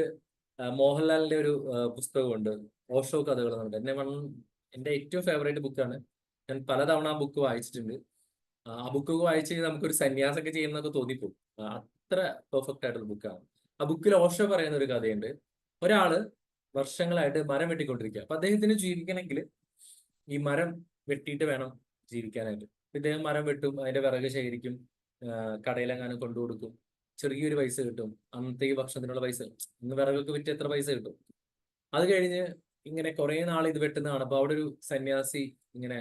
മോഹൻലാലിന്റെ ഒരു പുസ്തകമുണ്ട്, ഓഷോ കഥകൾ എന്നുണ്ട്. എൻ്റെ ഏറ്റവും ഫേവറേറ്റ് ബുക്കാണ്. ഞാൻ പലതവണ ആ ബുക്ക് വായിച്ചിട്ടുണ്ട്. ആ ബുക്ക് വായിച്ച് കഴിഞ്ഞാൽ നമുക്കൊരു സന്യാസമൊക്കെ ചെയ്യുന്നതൊക്കെ തോന്നിപ്പോകും. അത്ര പെർഫെക്റ്റ് ആയിട്ടുള്ള ബുക്കാണ്. ആ ബുക്കിൽ ഓഷോ പറയുന്ന ഒരു കഥയുണ്ട്. ഒരാള് വർഷങ്ങളായിട്ട് മരം വെട്ടിക്കൊണ്ടിരിക്കുക. അപ്പൊ അദ്ദേഹത്തിന് ജീവിക്കണമെങ്കിൽ ഈ മരം വെട്ടിയിട്ട് വേണം ജീവിക്കാനായിട്ട്. ഇദ്ദേഹം മരം വെട്ടും, അതിന്റെ വിറക് ശേഖരിക്കും, കടയിലെങ്ങാനും കൊണ്ടു കൊടുക്കും, ചെറിയൊരു പൈസ കിട്ടും. അന്നത്തെ ഈ ഭക്ഷണത്തിനുള്ള പൈസ, ഇന്ന് വിറകൊക്കെ വിറ്റ് എത്ര പൈസ കിട്ടും. അത് കഴിഞ്ഞ് ഇങ്ങനെ കുറെ നാൾ ഇത് വെട്ടുന്നതാണ്. അപ്പൊ അവിടെ ഒരു സന്യാസി ഇങ്ങനെ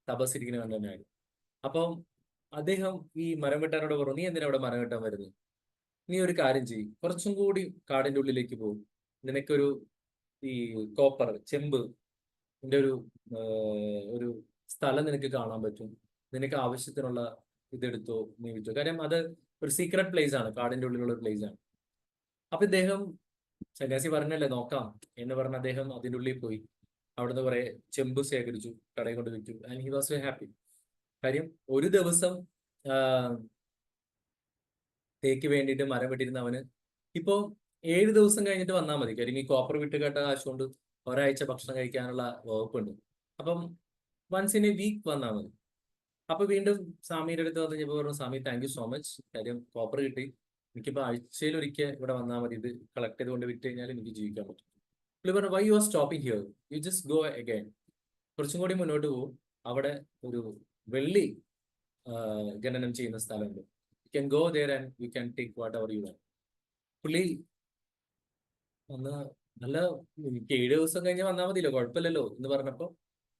തപസ്സിരിക്കുന്ന കണ്ടുതന്നെയായിരുന്നു. അപ്പം അദ്ദേഹം ഈ മരം വെട്ടാനോട് പറഞ്ഞു, നീ എന്തിനാ അവിടെ മരം വെട്ടാൻ വരുന്നത്? നീ ഒരു കാര്യം ചെയ്യും, കുറച്ചും കൂടി കാടിന്റെ ഉള്ളിലേക്ക് പോകും, നിനക്കൊരു ഈ കോപ്പർ ചെമ്പ് ഒരു സ്ഥലം നിനക്ക് കാണാൻ പറ്റും, നിനക്ക് ആവശ്യത്തിനുള്ള ഇതെടുത്തോ, നീ വിറ്റോ. കാര്യം അത് ഒരു സീക്രട്ട് പ്ലേസ് ആണ്, കാടിന്റെ ഉള്ളിലുള്ള ഒരു പ്ലേസ് ആണ്. അപ്പൊ ഇദ്ദേഹം സന്യാസി പറഞ്ഞല്ലേ നോക്കാം എന്ന് പറഞ്ഞ അദ്ദേഹം അതിൻ്റെ ഉള്ളിൽ പോയി അവിടുന്ന് കുറെ ചെമ്പ് ശേഖരിച്ചു, കടയിൽ കൊണ്ട് വിറ്റു. And he was very happy. കാര്യം ഒരു ദിവസം തേക്ക് വേണ്ടിയിട്ട് മരം വെട്ടിയിരുന്ന അവന് ഇപ്പോ 7 ദിവസം കഴിഞ്ഞിട്ട് വന്നാൽ മതി. കാര്യം ഈ കോപ്പർ വിട്ട് കേട്ട കാശുകൊണ്ട് ഒരാഴ്ച ഭക്ഷണം കഴിക്കാനുള്ള വകുപ്പുണ്ട്. അപ്പം വൺസ് ഇൻ എ വീക്ക് വന്നാൽ മതി. അപ്പൊ വീണ്ടും സ്വാമിയുടെ അടുത്ത് വന്ന് കഴിഞ്ഞപ്പോൾ പറഞ്ഞു, സ്വാമി താങ്ക് യു സോ മച്ച്, കാര്യം കോപ്പർ കിട്ടി, എനിക്കിപ്പോൾ ആഴ്ചയിൽ ഒരിക്കൽ ഇവിടെ വന്നാൽ മതി, ഇത് കളക്ട് ചെയ്തുകൊണ്ട് വിറ്റ് കഴിഞ്ഞാൽ എനിക്ക് ജീവിക്കാൻ പറ്റും. പുള്ളി പറഞ്ഞു, why you are stopping here, you just go again. കുറച്ചും കൂടി മുന്നോട്ട് പോകും, അവിടെ ഒരു വെള്ളി ഖനനം ചെയ്യുന്ന സ്ഥലമുണ്ട്, you can go there and you can take what ever you want. പുള്ളി അന്ന് നല്ല, എനിക്ക് 7 ദിവസം കഴിഞ്ഞ് വന്നാൽ മതിയല്ലോ, കുഴപ്പമില്ലല്ലോ എന്ന് പറഞ്ഞപ്പോ,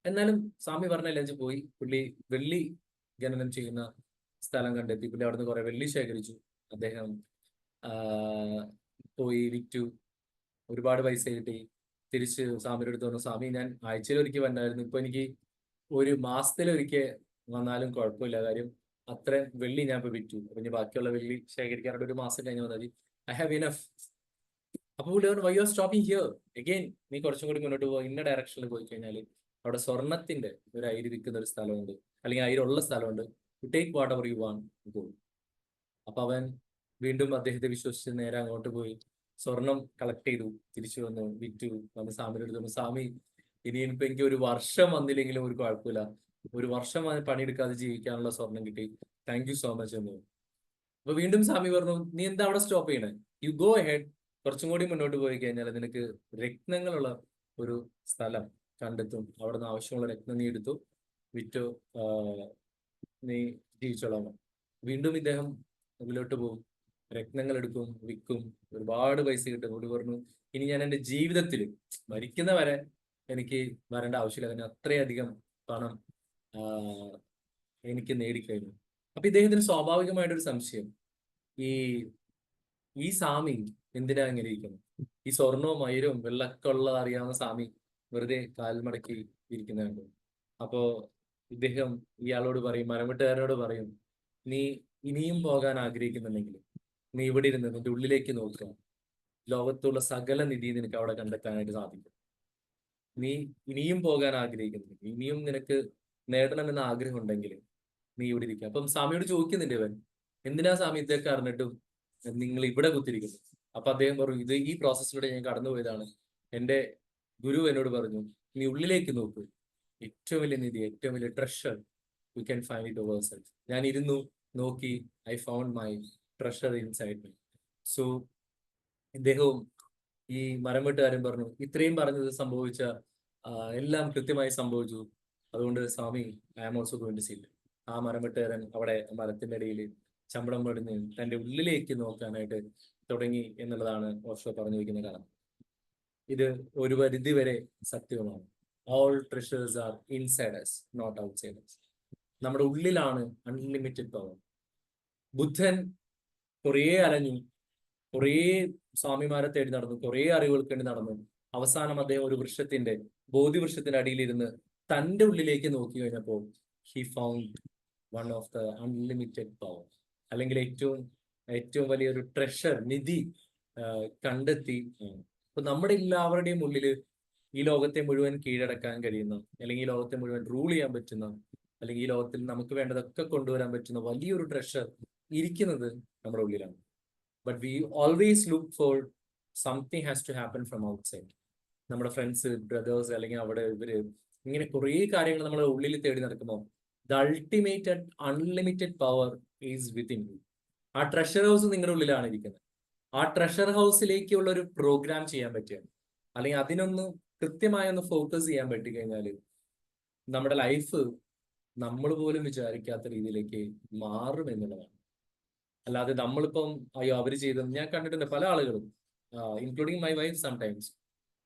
എന്നാലും സ്വാമി പറഞ്ഞല്ലേ പോയി. പുള്ളി വെള്ളി ഖനനം ചെയ്യുന്ന സ്ഥലം കണ്ടെത്തി. പുള്ളി അവിടുന്ന് കുറെ വെള്ളി ശേഖരിച്ചു. അദ്ദേഹം പോയി വിറ്റു, ഒരുപാട് പൈസ കിട്ടി. തിരിച്ച് സ്വാമിയുടെ അടുത്ത് പറഞ്ഞു, സ്വാമി ഞാൻ ആഴ്ചയിൽ ഒരിക്കൽ വന്നായിരുന്നു, ഇപ്പൊ എനിക്ക് ഒരു മാസത്തിലൊരിക്കൽ വന്നാലും കുഴപ്പമില്ല, കാര്യം അത്ര വെള്ളി ഞാൻ ഇപ്പൊ വിറ്റു. അപ്പൊ ഇനി ബാക്കിയുള്ള വെള്ളി ശേഖരിക്കാനായിട്ട് ഒരു മാസം കഴിഞ്ഞ് വന്നാൽ മതി, ഐ ഹാവ് ഇനഫ്. അപ്പൊ പുള്ളി പറഞ്ഞു, why you are stopping here again, നീ കുറച്ചും കൂടി മുന്നോട്ട് പോകുക, ഇന്ന ഡയറക്ഷനിൽ പോയി കഴിഞ്ഞാൽ അവിടെ സ്വർണത്തിന്റെ ഒരു അയിര് വിൽക്കുന്ന ഒരു സ്ഥലമുണ്ട്, അല്ലെങ്കിൽ അയിരുള്ള സ്ഥലമുണ്ട്, you take what ever you want go. അപ്പൊ അവൻ വീണ്ടും അദ്ദേഹത്തെ വിശ്വസിച്ച് നേരെ അങ്ങോട്ട് പോയി സ്വർണം കളക്ട് ചെയ്തു, തിരിച്ചു വന്നു, വിറ്റു. വന്ന് സ്വാമിയുടെ അടുത്ത്, സ്വാമി ഇനി ഇനിയിപ്പോ എനിക്ക് ഒരു വർഷം വന്നില്ലെങ്കിലും ഒരു കുഴപ്പമില്ല, ഒരു വർഷം പണിയെടുക്കാതെ ജീവിക്കാനുള്ള സ്വർണം കിട്ടി, താങ്ക് യു സോ മച്ച് എന്ന്. അപ്പൊ വീണ്ടും സ്വാമി പറഞ്ഞു, നീ എന്താ അവിടെ സ്റ്റോപ്പ് ചെയ്യണേ, യു ഗോ ഹെഡ്, കുറച്ചും കൂടി മുന്നോട്ട് പോയി കഴിഞ്ഞാൽ നിനക്ക് രത്നങ്ങളുള്ള ഒരു സ്ഥലം കണ്ടെത്തും, അവിടെ നിന്ന് ആവശ്യമുള്ള രത്നം നീ എടുത്തു, വിറ്റു, നീ ജീവിച്ചോളാം. വീണ്ടും ഇദ്ദേഹം മുന്നിലോട്ട് പോകും. രത്നങ്ങൾ എടുക്കും, വിൽക്കും, ഒരുപാട് പൈസ കിട്ടും. പുള്ളി പറഞ്ഞു ഇനി ഞാൻ എൻ്റെ ജീവിതത്തിൽ മരിക്കുന്ന വരെ എനിക്ക് വരേണ്ട ആവശ്യമില്ല, അതിന് അത്രയധികം പണം എനിക്ക് നേടിക്കഴിഞ്ഞു. അപ്പൊ ഇദ്ദേഹത്തിന് സ്വാഭാവികമായിട്ടൊരു സംശയം, ഈ ഈ സ്വാമി എന്തിനാ ഇങ്ങനെ ഇരിക്കുന്നത്? ഈ സ്വർണവും മയൂരവും വെള്ളമൊക്കെ ഉള്ളത് അറിയാവുന്ന സ്വാമി വെറുതെ കാൽമടക്കി ഇരിക്കുന്നുണ്ട്. അപ്പോ ഇദ്ദേഹം ഇയാളോട് പറയും, മരംവെട്ടുകാരനോട് പറയും, നീ ഇനിയും പോകാൻ ആഗ്രഹിക്കുന്നുണ്ടെങ്കിൽ നീ ഇവിടെ ഇരുന്ന് നിന്റെ ഉള്ളിലേക്ക് നോക്കുക, ലോകത്തുള്ള സകല നിധി നിനക്ക് അവിടെ കണ്ടെത്താനായിട്ട് സാധിക്കും. നീ ഇനിയും പോകാൻ ആഗ്രഹിക്കുന്നുണ്ടെങ്കിൽ, ഇനിയും നിനക്ക് നേടണമെന്ന ആഗ്രഹം ഉണ്ടെങ്കിൽ നീ ഇവിടെ ഇരിക്കുക. അപ്പം സ്വാമിയോട് ചോദിക്കുന്നുണ്ട് ഇവൻ, എന്തിനാ സ്വാമി ഇതൊക്കെ അറിഞ്ഞിട്ടും നിങ്ങൾ ഇവിടെ കുത്തിരിക്കുന്നു? അപ്പൊ അദ്ദേഹം പറഞ്ഞു, ഇത് ഈ പ്രോസസ്സിലൂടെ ഞാൻ കടന്നുപോയതാണ്. എൻ്റെ ഗുരു എന്നോട് പറഞ്ഞു, നീ ഉള്ളിലേക്ക് നോക്കൂ, ഏറ്റവും വലിയ നിധി, ഏറ്റവും വലിയ treasure you can find it over self. ഞാൻ ഇരുന്നു നോക്കി, I found my treasure inside me. So ഇദ്ദേഹവും ഈ മരം വെട്ടുകാരൻ പറഞ്ഞു, ഇത്രയും പറഞ്ഞത് സംഭവിച്ച എല്ലാം കൃത്യമായി സംഭവിച്ചു, അതുകൊണ്ട് Swami I am also going to see it. ആ മരം വെട്ടുകാരൻ അവിടെ മരത്തിന്റെ ഇടയിൽ ചമ്പളം പടിഞ്ഞ് തന്റെ ഉള്ളിലേക്ക് നോക്കാനായിട്ട് തുടങ്ങി എന്നുള്ളതാണ് ഓഷോ പറഞ്ഞിരിക്കുന്ന കാരണം. ഇത് ഒരു പരിധി വരെ സത്യവുമാണ്. All treasures are inside us, not outside us. നമ്മുടെ ഉള്ളിലാണ് അൺലിമിറ്റഡ് പവർ. ബുദ്ധൻ കുറേ അലഞ്ഞു, കുറേ സ്വാമിമാരെ തേടി നടന്നു, കുറേ അറിവുകൾക്ക് വേണ്ടി നടന്നു. അവസാനം അദ്ദേഹം ഒരു വൃക്ഷത്തിന്റെ, ബോധിവൃക്ഷത്തിന്റെ അടിയിലിരുന്ന് തന്റെ ഉള്ളിലേക്ക് നോക്കി കഴിഞ്ഞപ്പോൾ he found one of the unlimited power, അല്ലെങ്കിൽ ഏറ്റവും വലിയൊരു ട്രഷർ, നിധി കണ്ടെത്തി. അപ്പൊ നമ്മുടെ എല്ലാവരുടെയും ഉള്ളിൽ ഈ ലോകത്തെ മുഴുവൻ കീഴടക്കാൻ കഴിയുന്ന, അല്ലെങ്കിൽ ഈ ലോകത്തെ മുഴുവൻ റൂൾ ചെയ്യാൻ പറ്റുന്ന, അല്ലെങ്കിൽ ഈ ലോകത്തിൽ നമുക്ക് വേണ്ടതൊക്കെ കൊണ്ടുവരാൻ പറ്റുന്ന വലിയൊരു ട്രഷർ ഇരിക്കുന്നത് നമ്മുടെ ഉള്ളിലാണ്. But we always look for something has to happen from outside. നമ്മുടെ ഫ്രണ്ട്സ്, ബ്രദേഴ്സ്, അല്ലെങ്കിൽ അവിടെ ഇവര്, ഇങ്ങനെ കുറേ കാര്യങ്ങൾ നമ്മുടെ ഉള്ളിൽ തേടി നടക്കുമ്പോൾ the ultimate unlimited power is within you. ആ ട്രഷർ ഹൗസ് നിങ്ങളുടെ ഉള്ളിലാണ് ഇരിക്കുന്നത്. ആ ട്രഷർ ഹൗസിലേക്കുള്ള ഒരു പ്രോഗ്രാം ചെയ്യാൻ പറ്റുക, അല്ലെങ്കിൽ അതിനൊന്ന് കൃത്യമായി ഒന്ന് ഫോക്കസ് ചെയ്യാൻ പറ്റിക്കഴിഞ്ഞാൽ നമ്മുടെ ലൈഫ് നമ്മൾ പോലും വിചാരിക്കാത്ത രീതിയിലേക്ക് മാറും എന്നുള്ളതാണ്. അല്ലാതെ നമ്മളിപ്പം അയ്യോ അവര് ചെയ്തത് ഞാൻ കണ്ടിട്ടുണ്ട് പല ആളുകളും, ഇൻക്ലൂഡിങ് മൈ വൈഫ് സംടൈംസ്,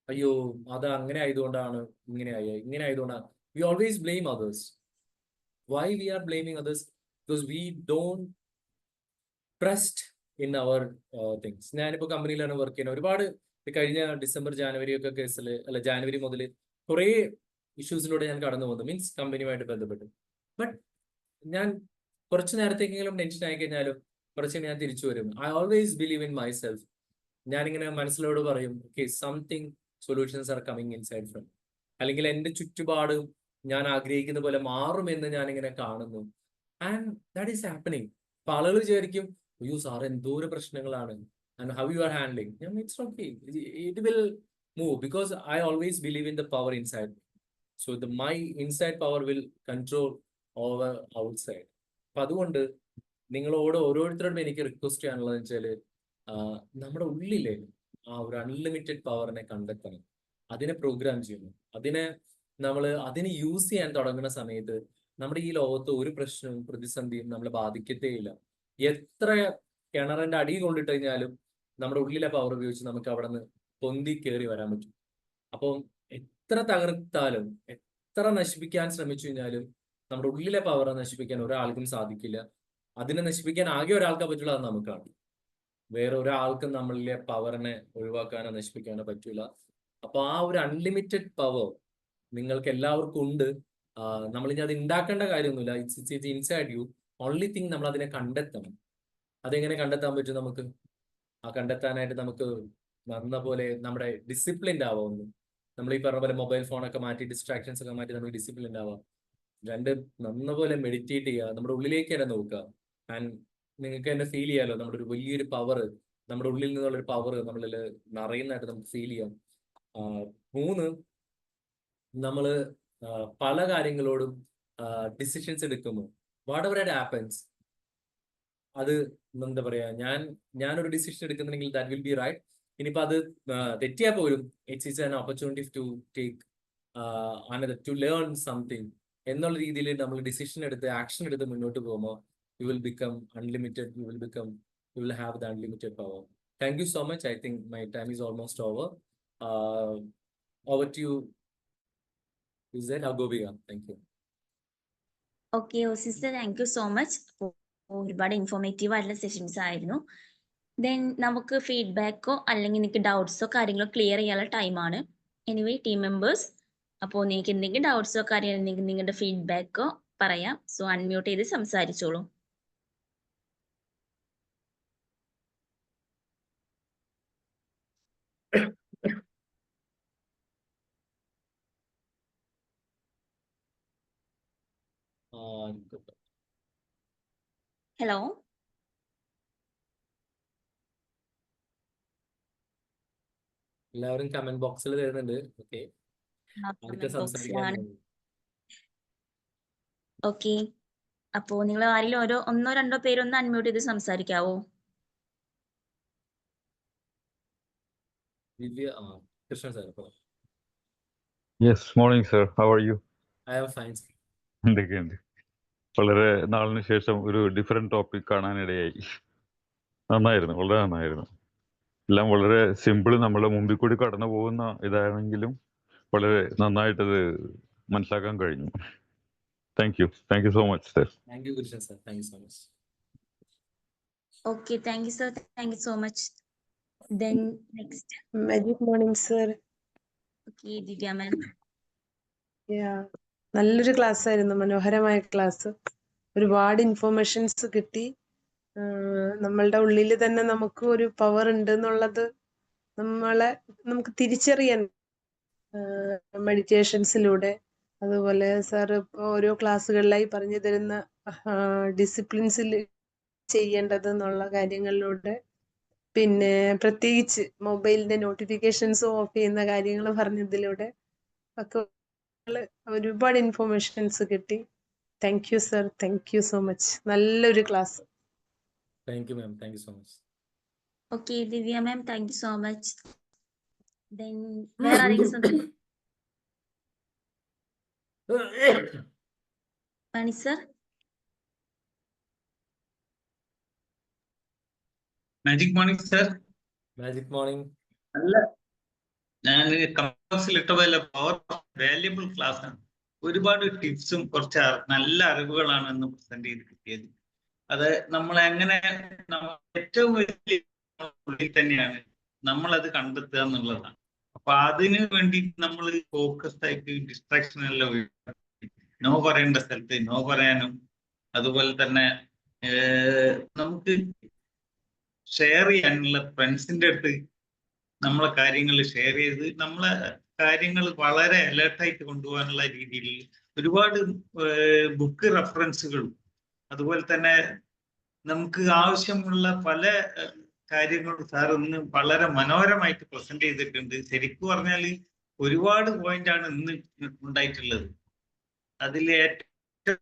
അയ്യോ അത് അങ്ങനെ ആയതുകൊണ്ടാണ് ഇങ്ങനെ ആയതുകൊണ്ടാണ്. We always blame others. Why we are blaming others? Because we don't trust in our things. ഞാനിപ്പോൾ കമ്പനിയിലാണ് വർക്ക് ചെയ്യുന്നത്. ഒരുപാട് കഴിഞ്ഞ ഡിസംബർ ജാനുവരി ഒക്കെ കേസിൽ, അല്ല ജാനുവരി മുതൽ കുറേ ഇഷ്യൂസിലൂടെ ഞാൻ കടന്നു പോകുന്നു, മീൻസ് കമ്പനിയുമായിട്ട് ബന്ധപ്പെട്ട്. ബട്ട് ഞാൻ കുറച്ച് നേരത്തേക്കെങ്കിലും ടെൻഷൻ ആയി കഴിഞ്ഞാലും കുറച്ച് ഞാൻ തിരിച്ചു വരും. I always believe in my self. ഞാനിങ്ങനെ മനസ്സിലോട് പറയും, okay, something solutions are coming inside from, അല്ലെങ്കിൽ എൻ്റെ ചുറ്റുപാട് ഞാൻ ആഗ്രഹിക്കുന്ന പോലെ മാറുമെന്ന് ഞാനിങ്ങനെ കാണുന്നു. And that is happening. അപ്പൊ ആളുകൾ വിചാരിക്കും, അയ്യോ സാർ എന്തോരം പ്രശ്നങ്ങളാണ്, and how you are handling. It's okay, it will move, because I always believe in the power inside. So my inside power will control over outside. അപ്പൊ അതുകൊണ്ട് നിങ്ങളോട് ഓരോരുത്തരോടും എനിക്ക് റിക്വസ്റ്റ് ചെയ്യാനുള്ളത് വെച്ചാൽ, നമ്മുടെ ഉള്ളിലെ ആ ഒരു അൺലിമിറ്റഡ് പവറിനെ കണ്ടെത്തണം, അതിനെ പ്രോഗ്രാം ചെയ്യണം. അതിനെ യൂസ് ചെയ്യാൻ തുടങ്ങുന്ന സമയത്ത് നമ്മുടെ ഈ ലോകത്ത് ഒരു പ്രശ്നവും പ്രതിസന്ധിയും നമ്മളെ ബാധിക്കത്തേയില്ല. എത്ര കിണറിന്റെ അടി കൊണ്ടിട്ട് കഴിഞ്ഞാലും നമ്മുടെ ഉള്ളിലെ പവർ ഉപയോഗിച്ച് നമുക്ക് അവിടെ നിന്ന് പൊന്തി കയറി വരാൻ പറ്റും. അപ്പം എത്ര തകർത്താലും, എത്ര നശിപ്പിക്കാൻ ശ്രമിച്ചു കഴിഞ്ഞാലും നമ്മുടെ ഉള്ളിലെ പവറെ നശിപ്പിക്കാൻ ഒരാൾക്കും സാധിക്കില്ല. അതിനെ നശിപ്പിക്കാൻ ആകെ ഒരാൾക്കാ പറ്റുള്ളൂ, അത് നമുക്കാണ്. വേറെ ഒരാൾക്കും നമ്മളിലെ പവറിനെ ഒഴിവാക്കാനോ നശിപ്പിക്കാനോ പറ്റൂല. അപ്പൊ ആ ഒരു അൺലിമിറ്റഡ് പവർ നിങ്ങൾക്ക് എല്ലാവർക്കും ഉണ്ട്. നമ്മളിനി അത് ഉണ്ടാക്കേണ്ട കാര്യമൊന്നുമില്ല. It's inside U. Only thing നമ്മൾ അതിനെ കണ്ടെത്തണം. അതെങ്ങനെ കണ്ടെത്താൻ പറ്റും നമുക്ക്? ആ കണ്ടെത്താനായിട്ട് നമുക്ക് നന്ന പോലെ നമ്മുടെ ഡിസിപ്ലിൻഡ് ആവാം. നമ്മൾ ഈ പറഞ്ഞ പോലെ മൊബൈൽ ഫോണൊക്കെ മാറ്റി, ഡിസ്ട്രാക്ഷൻസ് ഒക്കെ മാറ്റി നമ്മൾ ഡിസിപ്ലിൻഡ് ആവാം. നന്നപോലെ മെഡിറ്റേറ്റ് ചെയ്യുക, നമ്മുടെ ഉള്ളിലേക്ക് തന്നെ നോക്കുക. ആൻഡ് നിങ്ങൾക്ക് തന്നെ ഫീൽ ചെയ്യാലോ, നമ്മുടെ ഒരു വലിയൊരു പവർ, നമ്മുടെ ഉള്ളിൽ നിന്നുള്ളൊരു പവർ നമ്മളിൽ നിറയുന്നതായിട്ട് നമുക്ക് ഫീൽ ചെയ്യാം. 3, നമ്മൾ പല കാര്യങ്ങളോടും ഡിസിഷൻസ് എടുക്കുമ്പോൾ വാട്ട് എവർ ഇറ്റ് ഹാപ്പൻസ്, അത് എന്താ പറയാ, ഞാനൊരു ഡിസിഷൻ എടുക്കുന്നുണ്ടെങ്കിൽ ദാറ്റ് വിൽ ബി റൈറ്റ്. ഇനിയിപ്പോ അത് തെറ്റിയാൽ പോലും it's is an opportunity to take another, to learn something എന്നുള്ള രീതിയിൽ നമ്മൾ ഡിസിഷൻ എടുത്ത്, ആക്ഷൻ എടുത്ത് മുന്നോട്ട് പോകുമ്പോൾ you will become unlimited, you will become you will have the unlimited power. Thank you so much. I think my time is almost over. Over to you, Lizette Agobia. Thank you. Okay sister, thank you so much. ഒരുപാട് informative ആയിട്ടുള്ള sessions ആയിരുന്നു. Then നമുക്ക് ഫീഡ്ബാക്കോ അല്ലെങ്കിൽ നിങ്ങൾക്ക് ഡൗട്ട്സോ കാര്യങ്ങളോ clear ചെയ്യാനുള്ള ടൈമാണ്. Anyway team members, അപ്പോൾ നിങ്ങൾക്ക് എന്തെങ്കിലും ഡൗട്ട്സോ കാര്യങ്ങളോ ഉണ്ടെങ്കിൽ നിങ്ങളുടെ ഫീഡ്ബാക്കോ പറയാം. സോ അൺമ്യൂട്ട് ചെയ്ത് സംസാരിച്ചോളൂ. ഹലോ, എല്ലാവരും കമന്റ് ബോക്സിൽ തരുന്നുണ്ട്. ഓക്കെ, അടുത്ത സംസാരിക്കാൻ ഓക്കെ. അപ്പോൾ നിങ്ങൾ ആരെങ്കിലും ഒന്നോ രണ്ടോ പേരൊന്ന് അൺമ്യൂട്ട് ചെയ്ത് സംസാരിക്കാവോ? Divya Krishnan sir. Yes, morning sir. How are you? I am fine. എന്തൊക്കെയുണ്ട്? വളരെ നാളിന് ശേഷം ഒരു ഡിഫറെന്റ് ടോപ്പിക് കാണാനിടയായി. നന്നായിരുന്നു, വളരെ നന്നായിരുന്നു. എല്ലാം വളരെ സിമ്പിൾ, നമ്മളെ മുമ്പിൽ കൂടി കടന്നു പോകുന്ന ഇതാണെങ്കിലും വളരെ നന്നായിട്ടത് മനസ്സിലാക്കാൻ കഴിഞ്ഞു. Thank you so much sir. Thank U Krishnan sir. Thank you so much. Okay, thank you sir. Thank you so much. Then next. Magic morning, sir. Okay, Divya ma'am. Yeah. നല്ലൊരു ക്ലാസ് ആയിരുന്നു, മനോഹരമായ ക്ലാസ്. ഒരുപാട് ഇൻഫോർമേഷൻസ് കിട്ടി. നമ്മളുടെ ഉള്ളിൽ തന്നെ നമുക്ക് ഒരു പവർ ഉണ്ട് എന്നുള്ളത് നമുക്ക് തിരിച്ചറിയാൻ മെഡിറ്റേഷൻസിലൂടെ, അതുപോലെ സാർ ഓരോ ക്ലാസ്സുകളിലായി പറഞ്ഞു തരുന്ന ഡിസിപ്ലിൻസിൽ ചെയ്യേണ്ടത് എന്നുള്ള കാര്യങ്ങളിലൂടെ, പിന്നെ പ്രത്യേകിച്ച് മൊബൈലിന്റെ നോട്ടിഫിക്കേഷൻസ് ഓഫ് ചെയ്യുന്ന കാര്യങ്ങൾ പറഞ്ഞതിലൂടെ ഒക്കെ ഒരുപാട് ഇൻഫോർമേഷൻസ് കിട്ടി. Thank you sir, thank you so much. നല്ലൊരു class. Thank you ma'am. Thank you so much. Okay Divya ma'am, thank you so much. Then വേറെ ആരെങ്കിലും Mani sir? Magic morning sir. Magic morning. നല്ല, ഞാൻ കമ്പോസിൽ ഇട്ടതല്ല, പവർ വാല്യുബിൾ ക്ലാസ് ആണ്. ഒരുപാട് ടിപ്സും കുറച്ച് നല്ല അറിവുകളാണ് ഇന്ന് പ്രസന്റ് ചെയ്ത് കിട്ടിയത്. അത് നമ്മളെങ്ങനെ ഏറ്റവും വലിയ ഉള്ളിൽ തന്നെയാണ് നമ്മളത് കണ്ടെത്തുക എന്നുള്ളതാണ്. അപ്പൊ അതിന് വേണ്ടി നമ്മൾ ഫോക്കസ്ഡ് ആയിട്ട് ഡിസ്ട്രാക്ഷൻ എല്ലാം നോ പറയേണ്ട സ്ഥലത്ത് നോ പറയാനും, അതുപോലെ തന്നെ നമുക്ക് ഷെയർ ചെയ്യാനുള്ള ഫ്രണ്ട്സിന്റെ അടുത്ത് നമ്മളെ കാര്യങ്ങൾ ഷെയർ ചെയ്ത് നമ്മളെ കാര്യങ്ങൾ വളരെ അലേർട്ടായിട്ട് കൊണ്ടുപോകാനുള്ള രീതിയിൽ ഒരുപാട് ബുക്ക് റെഫറൻസുകളും, അതുപോലെ തന്നെ നമുക്ക് ആവശ്യമുള്ള പല കാര്യങ്ങളും സാർ ഇന്ന് വളരെ മനോഹരമായിട്ട് പ്രസന്റ് ചെയ്തിട്ടുണ്ട്. ശരിക്കും പറഞ്ഞാൽ ഒരുപാട് പോയിന്റാണ് ഇന്ന് ഉണ്ടായിട്ടുള്ളത്. അതിൽ ഏറ്റവും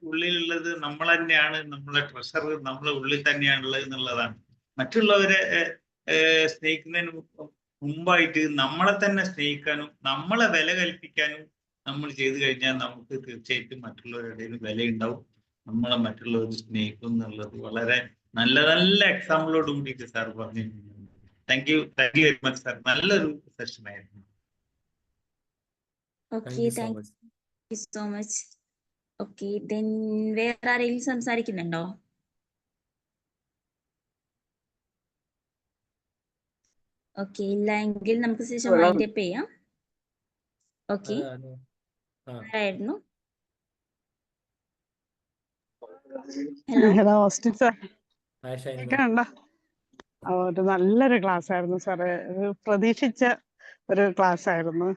ഉള്ളിലുള്ളത് നമ്മൾ തന്നെയാണ്, നമ്മളെ ട്രഷർ നമ്മളെ ഉള്ളിൽ തന്നെയാണുള്ളത് എന്നുള്ളതാണ്. മറ്റുള്ളവരെ സ്നേഹിക്കുന്നതിന് മുമ്പായിട്ട് നമ്മളെ തന്നെ സ്നേഹിക്കാനും നമ്മളെ വില കൽപ്പിക്കാനും നമ്മൾ ചെയ്തു കഴിഞ്ഞാൽ നമുക്ക് തീർച്ചയായിട്ടും മറ്റുള്ളവരുടെ വില ഉണ്ടാവും, നമ്മളെ മറ്റുള്ളവർ സ്നേഹിക്കും എന്നുള്ളത് വളരെ നല്ല നല്ല എക്സാമ്പിളോട് കൂടിയിട്ട് സാർ പറഞ്ഞു. Thank you very much sir. നല്ലൊരു സെഷൻ ആയിരുന്നു. Okay, thank you so much. Okay, then വേറെ ആരെങ്കിലും സംസാരിക്കുന്നുണ്ടോ? ഓക്കെ, ഇല്ല എങ്കിൽ നമുക്ക് ശേഷം വൈൻഡ് അപ്പ് ചെയ്യാം. ഓക്കെ, ആരായിരുന്നു? Hello Austin sir, hi Shainima. കേൾക്കണുണ്ടോ? ഒരു നല്ലൊരു ക്ലാസ് ആയിരുന്നു സാറേ. പ്രതീക്ഷിച്ച ഒരു ക്ലാസ് ആയിരുന്നു.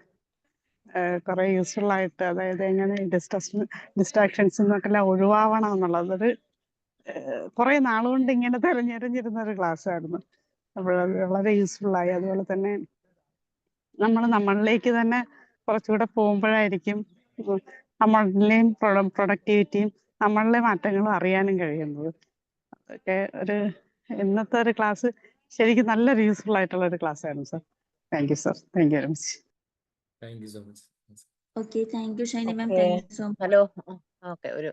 കുറെ യൂസ്ഫുൾ ആയിട്ട്, അതായത് എങ്ങനെ ഡിസ്ട്രാക്ഷൻസ് എന്നൊക്കെ ഒഴിവാവണം എന്നുള്ളത് ഒരു കുറെ നാളുകൊണ്ട് ഇങ്ങനെ തെരഞ്ഞെറിഞ്ഞിരുന്ന ഒരു ക്ലാസ് ആയിരുന്നു. അപ്പോൾ അത് വളരെ യൂസ്ഫുൾ ആയി. അതുപോലെ തന്നെ നമ്മളിലേക്ക് തന്നെ കുറച്ചുകൂടെ പോകുമ്പോഴായിരിക്കും നമ്മളിലെയും പ്രൊഡക്ടിവിറ്റിയും നമ്മളിലെ മാറ്റങ്ങളും അറിയാനും കഴിയുന്നത്. അതൊക്കെ ഇന്നത്തെ ഒരു ക്ലാസ് ശരിക്കും നല്ലൊരു യൂസ്ഫുൾ ആയിട്ടുള്ള ഒരു ക്ലാസ് ആയിരുന്നു sir. Thank you sir. Thank you very much. Thank you so much. Okay, thank U Shiny ma'am. Okay. Thank you so much. Hello, okay. ഒരു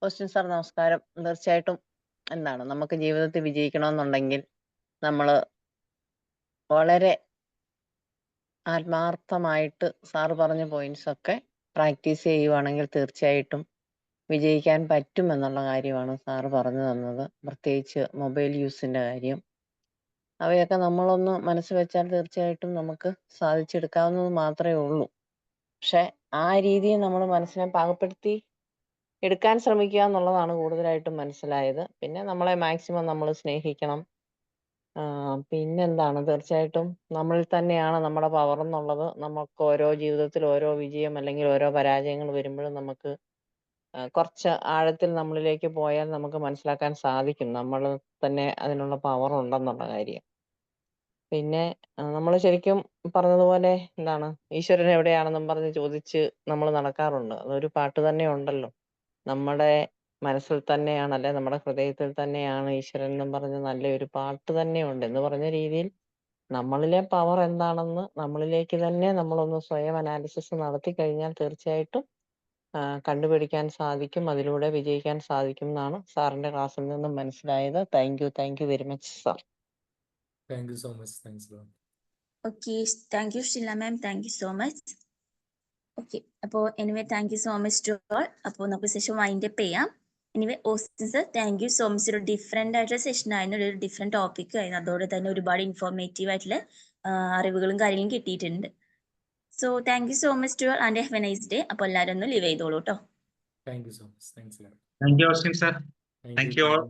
ക്വസ്റ്റ്യൻ സാർ, നമസ്കാരം. തീർച്ചയായിട്ടും എന്താണ് നമുക്ക് ജീവിതത്തിൽ വിജയിക്കണമെന്നുണ്ടെങ്കിൽ നമ്മൾ വളരെ ആത്മാർത്ഥമായിട്ട് സാറ് പറഞ്ഞ പോയിന്റ്സ് ഒക്കെ പ്രാക്ടീസ് ചെയ്യുവാണെങ്കിൽ തീർച്ചയായിട്ടും വിജയിക്കാൻ പറ്റും എന്നുള്ള കാര്യമാണ് സാറ് പറഞ്ഞു തന്നത്. പ്രത്യേകിച്ച് മൊബൈൽ യൂസിന്റെ കാര്യം. അവയൊക്കെ നമ്മളൊന്ന് മനസ്സ് വെച്ചാൽ തീർച്ചയായിട്ടും നമുക്ക് സാധിച്ചെടുക്കാവുന്നത് മാത്രമേ ഉള്ളൂ. പക്ഷെ ആ രീതിയിൽ നമ്മൾ മനസ്സിനെ പാകപ്പെടുത്തി എടുക്കാൻ ശ്രമിക്കുക എന്നുള്ളതാണ് കൂടുതലായിട്ടും മനസ്സിലായത്. പിന്നെ നമ്മളെ മാക്സിമം നമ്മൾ സ്നേഹിക്കണം. പിന്നെന്താണ്, തീർച്ചയായിട്ടും നമ്മളിൽ തന്നെയാണ് നമ്മുടെ പവർ എന്നുള്ളത്. നമുക്ക് ഓരോ ജീവിതത്തിൽ ഓരോ വിജയം അല്ലെങ്കിൽ ഓരോ പരാജയങ്ങൾ വരുമ്പോഴും നമുക്ക് കുറച്ച് ആഴത്തിൽ നമ്മളിലേക്ക് പോയാൽ നമുക്ക് മനസ്സിലാക്കാൻ സാധിക്കും നമ്മൾ തന്നെ അതിനുള്ള പവർ ഉണ്ടെന്നുള്ള കാര്യം. പിന്നെ നമ്മൾ ശരിക്കും പറഞ്ഞതുപോലെ എന്താണ്, ഈശ്വരൻ എവിടെയാണെന്നും പറഞ്ഞ് ചോദിച്ച് നമ്മൾ നടക്കാറുണ്ട്. അതൊരു പാട്ട് തന്നെ ഉണ്ടല്ലോ, നമ്മുടെ മനസ്സിൽ തന്നെയാണ്, അല്ലെ നമ്മുടെ ഹൃദയത്തിൽ തന്നെയാണ് ഈശ്വരൻ എന്നും പറഞ്ഞ് നല്ലൊരു പാട്ട് തന്നെ ഉണ്ട് എന്ന് പറഞ്ഞ രീതിയിൽ നമ്മളിലെ പവർ എന്താണെന്ന് നമ്മളിലേക്ക് തന്നെ നമ്മളൊന്ന് സ്വയം അനാലിസിസ് നടത്തി കഴിഞ്ഞാൽ തീർച്ചയായിട്ടും കണ്ടുപിടിക്കാൻ സാധിക്കും. അതിലൂടെ വിജയിക്കാൻ സാധിക്കും എന്നാണ് സാറിന്റെ ക്ലാസ്സിൽ നിന്നും മനസ്സിലായത്. Thank you very much sir. Thank you so much. Thanks lot. Okay, thank you Shilla ma'am, thank you so much. Okay, അപ്പോൾ anyway thank you so much to all. അപ്പോൾ നമുക്ക് സെഷൻ വൈൻഡ് അപ്പ് ചെയ്യാം. Anyway Austin sir, thank you so much. ഒരു different ആയിട്ടുള്ള session ആയിരുന്നു, ഒരു different topic ആയിരുന്നു. അതോടെ തന്നെ ഒരുപാട് ഇൻഫോർമേറ്റീവ് ആയിട്ടുള്ള അറിവുകളും കാര്യങ്ങളും കിട്ടിയിട്ടുണ്ട്. So thank you so much to all and have a nice day. അപ്പോൾ എല്ലാവരും ഒന്ന് ലീവ് ചെയ്തോളൂ കേട്ടോ. Thank you so much. Thanks lot. Thank you, Austin sir. Thank thank you. You all.